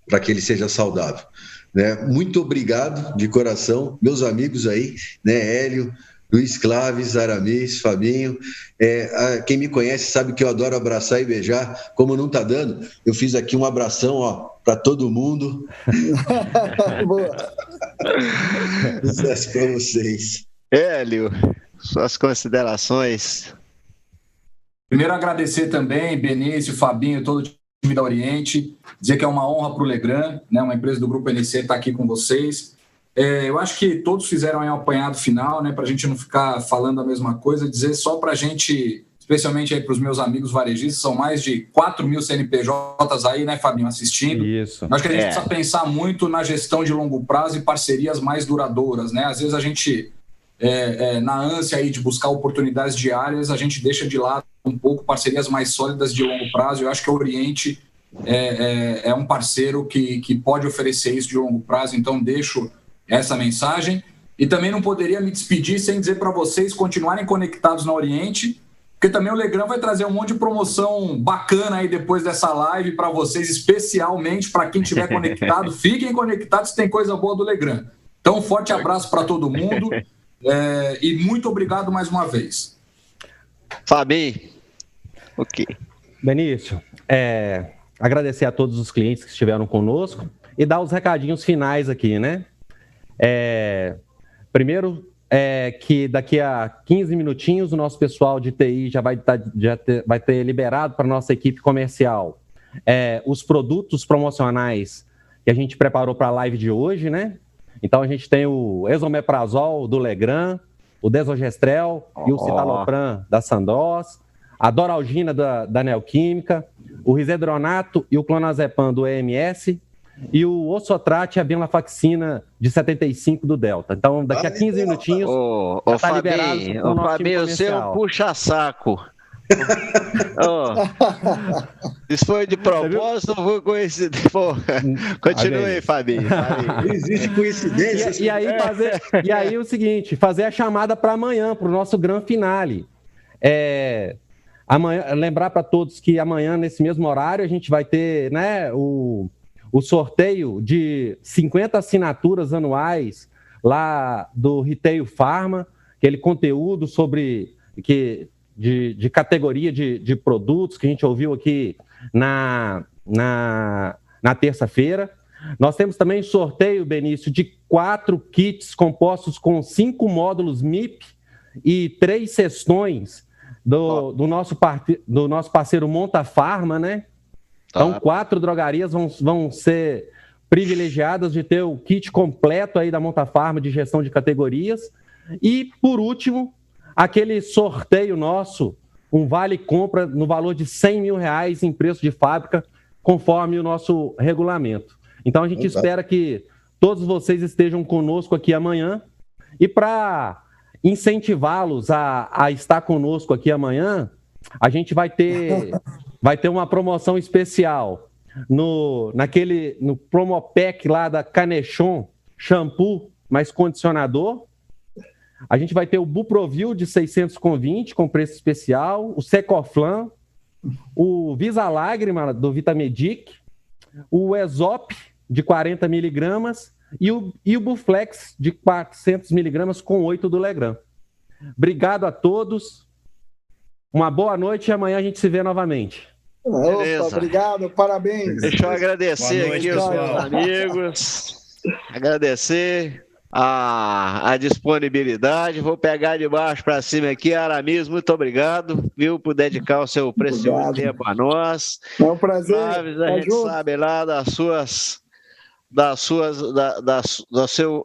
para que ele seja saudável. Né? Muito obrigado de coração, meus amigos aí, né, Hélio, Luiz Claves, Aramis, Fabinho. Quem me conhece sabe que eu adoro abraçar e beijar. Como não está dando, eu fiz aqui um abração para todo mundo. Boa. Sucesso para vocês. Hélio, suas considerações. Primeiro, agradecer também, Benício, Fabinho, todo o time da Oriente. Dizer que é uma honra para o Legrand, né, uma empresa do Grupo NC, estar aqui com vocês. Eu acho que todos fizeram aí um apanhado final, né, para a gente não ficar falando a mesma coisa, dizer só para a gente, especialmente aí para os meus amigos varejistas, são mais de 4 mil CNPJs aí, né, Fabinho, assistindo. Isso. Acho que a gente precisa pensar muito na gestão de longo prazo e parcerias mais duradouras, né? Às vezes a gente, na ânsia aí de buscar oportunidades diárias, a gente deixa de lado um pouco parcerias mais sólidas de longo prazo. Eu acho que o Oriente é um parceiro que pode oferecer isso de longo prazo, então deixo essa mensagem. E também não poderia me despedir sem dizer para vocês continuarem conectados na Oriente, porque também o Legrand vai trazer um monte de promoção bacana aí depois dessa live para vocês, especialmente para quem estiver conectado. Fiquem conectados, tem coisa boa do Legrand. Então, um forte abraço para todo mundo e muito obrigado mais uma vez. Fabinho. Ok. Benício, agradecer a todos os clientes que estiveram conosco e dar os recadinhos finais aqui, né? Primeiro, que daqui a 15 minutinhos o nosso pessoal de TI já vai ter liberado para a nossa equipe comercial os produtos promocionais que a gente preparou para a live de hoje, né? Então a gente tem o Esomeprazol do Legrand, o Desogestrel e o Citalopram da Sandoz, a Doralgina da Neoquímica, o Risedronato e o Clonazepam do EMS, e o Ossotrate e a Venlafaxina de 75 do Delta. Então, daqui a 15 minutinhos, já está liberado o nosso time comercial. Você é um puxa-saco. Isso foi de propósito ou foi coincidência? Continue aí, Fabinho. Não existe coincidência. E aí o seguinte, fazer a chamada para amanhã, para o nosso grande finale. Amanhã, lembrar para todos que amanhã, nesse mesmo horário, a gente vai ter, né, o sorteio de 50 assinaturas anuais lá do Retail Pharma, aquele conteúdo sobre de categoria de produtos que a gente ouviu aqui na terça-feira. Nós temos também sorteio, Benício, de 4 kits compostos com 5 módulos MIP e 3 sessões do nosso parceiro Monta Pharma, né? Então, 4 drogarias vão ser privilegiadas de ter o kit completo aí da Monta Pharma de gestão de categorias. E, por último, aquele sorteio nosso, um vale-compra no valor de R$100 mil em preço de fábrica, conforme o nosso regulamento. Então, a gente espera que todos vocês estejam conosco aqui amanhã. E para incentivá-los a estar conosco aqui amanhã, a gente vai ter uma promoção especial no Promopack lá da Canechon, shampoo mais condicionador. A gente vai ter o Buprovil de 620 com preço especial, o Secoflan, o Visalágrima do Vitamedic, o Exop de 40 miligramas e o Buflex de 400 miligramas com 8 do Legrand. Obrigado a todos. Uma boa noite e amanhã a gente se vê novamente. Opa, obrigado, parabéns. Deixa eu agradecer aqui aos meus amigos, agradecer a disponibilidade. Vou pegar de baixo para cima aqui. Aramis, muito obrigado, viu, por dedicar o seu precioso tempo a nós. É um prazer. Chaves, a gente sabe lá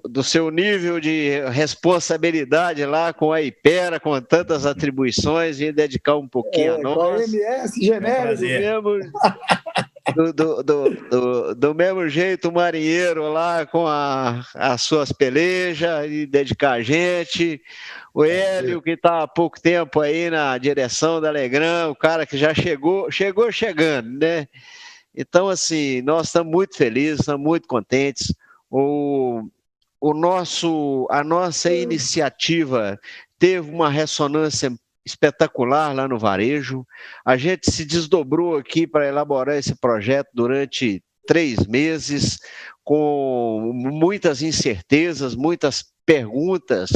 do seu nível de responsabilidade lá com a Ipera, com tantas atribuições, e dedicar um pouquinho a nós. Com a MS genérico mesmo. Do mesmo jeito, o marinheiro lá com as suas pelejas e dedicar a gente. O Hélio, que está há pouco tempo aí na direção da Legrand, o cara que já chegou chegando, né? Então, assim, nós estamos muito felizes, estamos muito contentes. A nossa iniciativa teve uma ressonância espetacular lá no varejo. A gente se desdobrou aqui para elaborar esse projeto durante 3 meses, com muitas incertezas, muitas perguntas.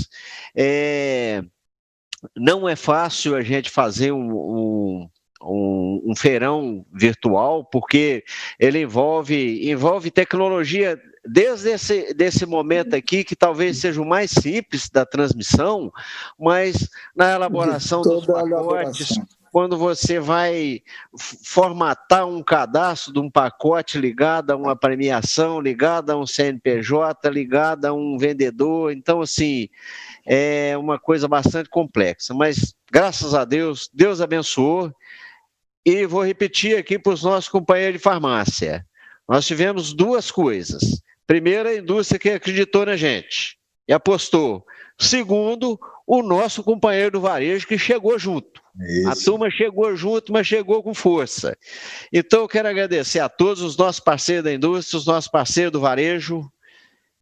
Não é fácil a gente fazer um feirão virtual, porque ele envolve tecnologia desde desse momento aqui, que talvez seja o mais simples da transmissão, mas na elaboração dos pacotes, quando você vai formatar um cadastro de um pacote ligado a uma premiação, ligado a um CNPJ, ligado a um vendedor, então, assim, é uma coisa bastante complexa, mas, graças a Deus, Deus abençoou, e vou repetir aqui para os nossos companheiros de farmácia. Nós tivemos 2 coisas. Primeiro, a indústria que acreditou na gente e apostou. Segundo, o nosso companheiro do varejo que chegou junto. Isso. A turma chegou junto, mas chegou com força. Então, eu quero agradecer a todos os nossos parceiros da indústria, os nossos parceiros do varejo.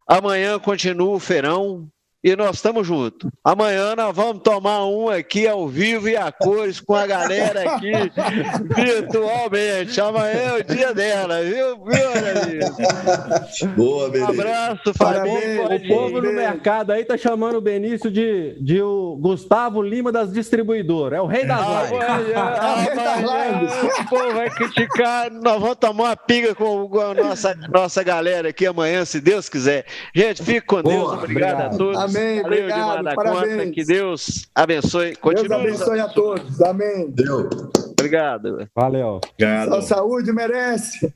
Amanhã continua o feirão. E nós estamos juntos. Amanhã nós vamos tomar um aqui ao vivo e a cores com a galera aqui virtualmente. Amanhã é o dia dela, viu, Ana? Boa, Benício. Um abraço, Fabinho. O povo no mercado aí tá chamando o Benício de o Gustavo Lima das distribuidoras. É o rei das lives. O povo vai criticar. Nós vamos tomar uma piga com a nossa galera aqui amanhã, se Deus quiser. Gente, fique com Deus. Obrigado a todos. Amém, valeu, obrigado, parabéns. Conta, que Deus abençoe. Continue. Deus abençoe a todos, amém. Deu. Obrigado. Valeu. Sua saúde merece.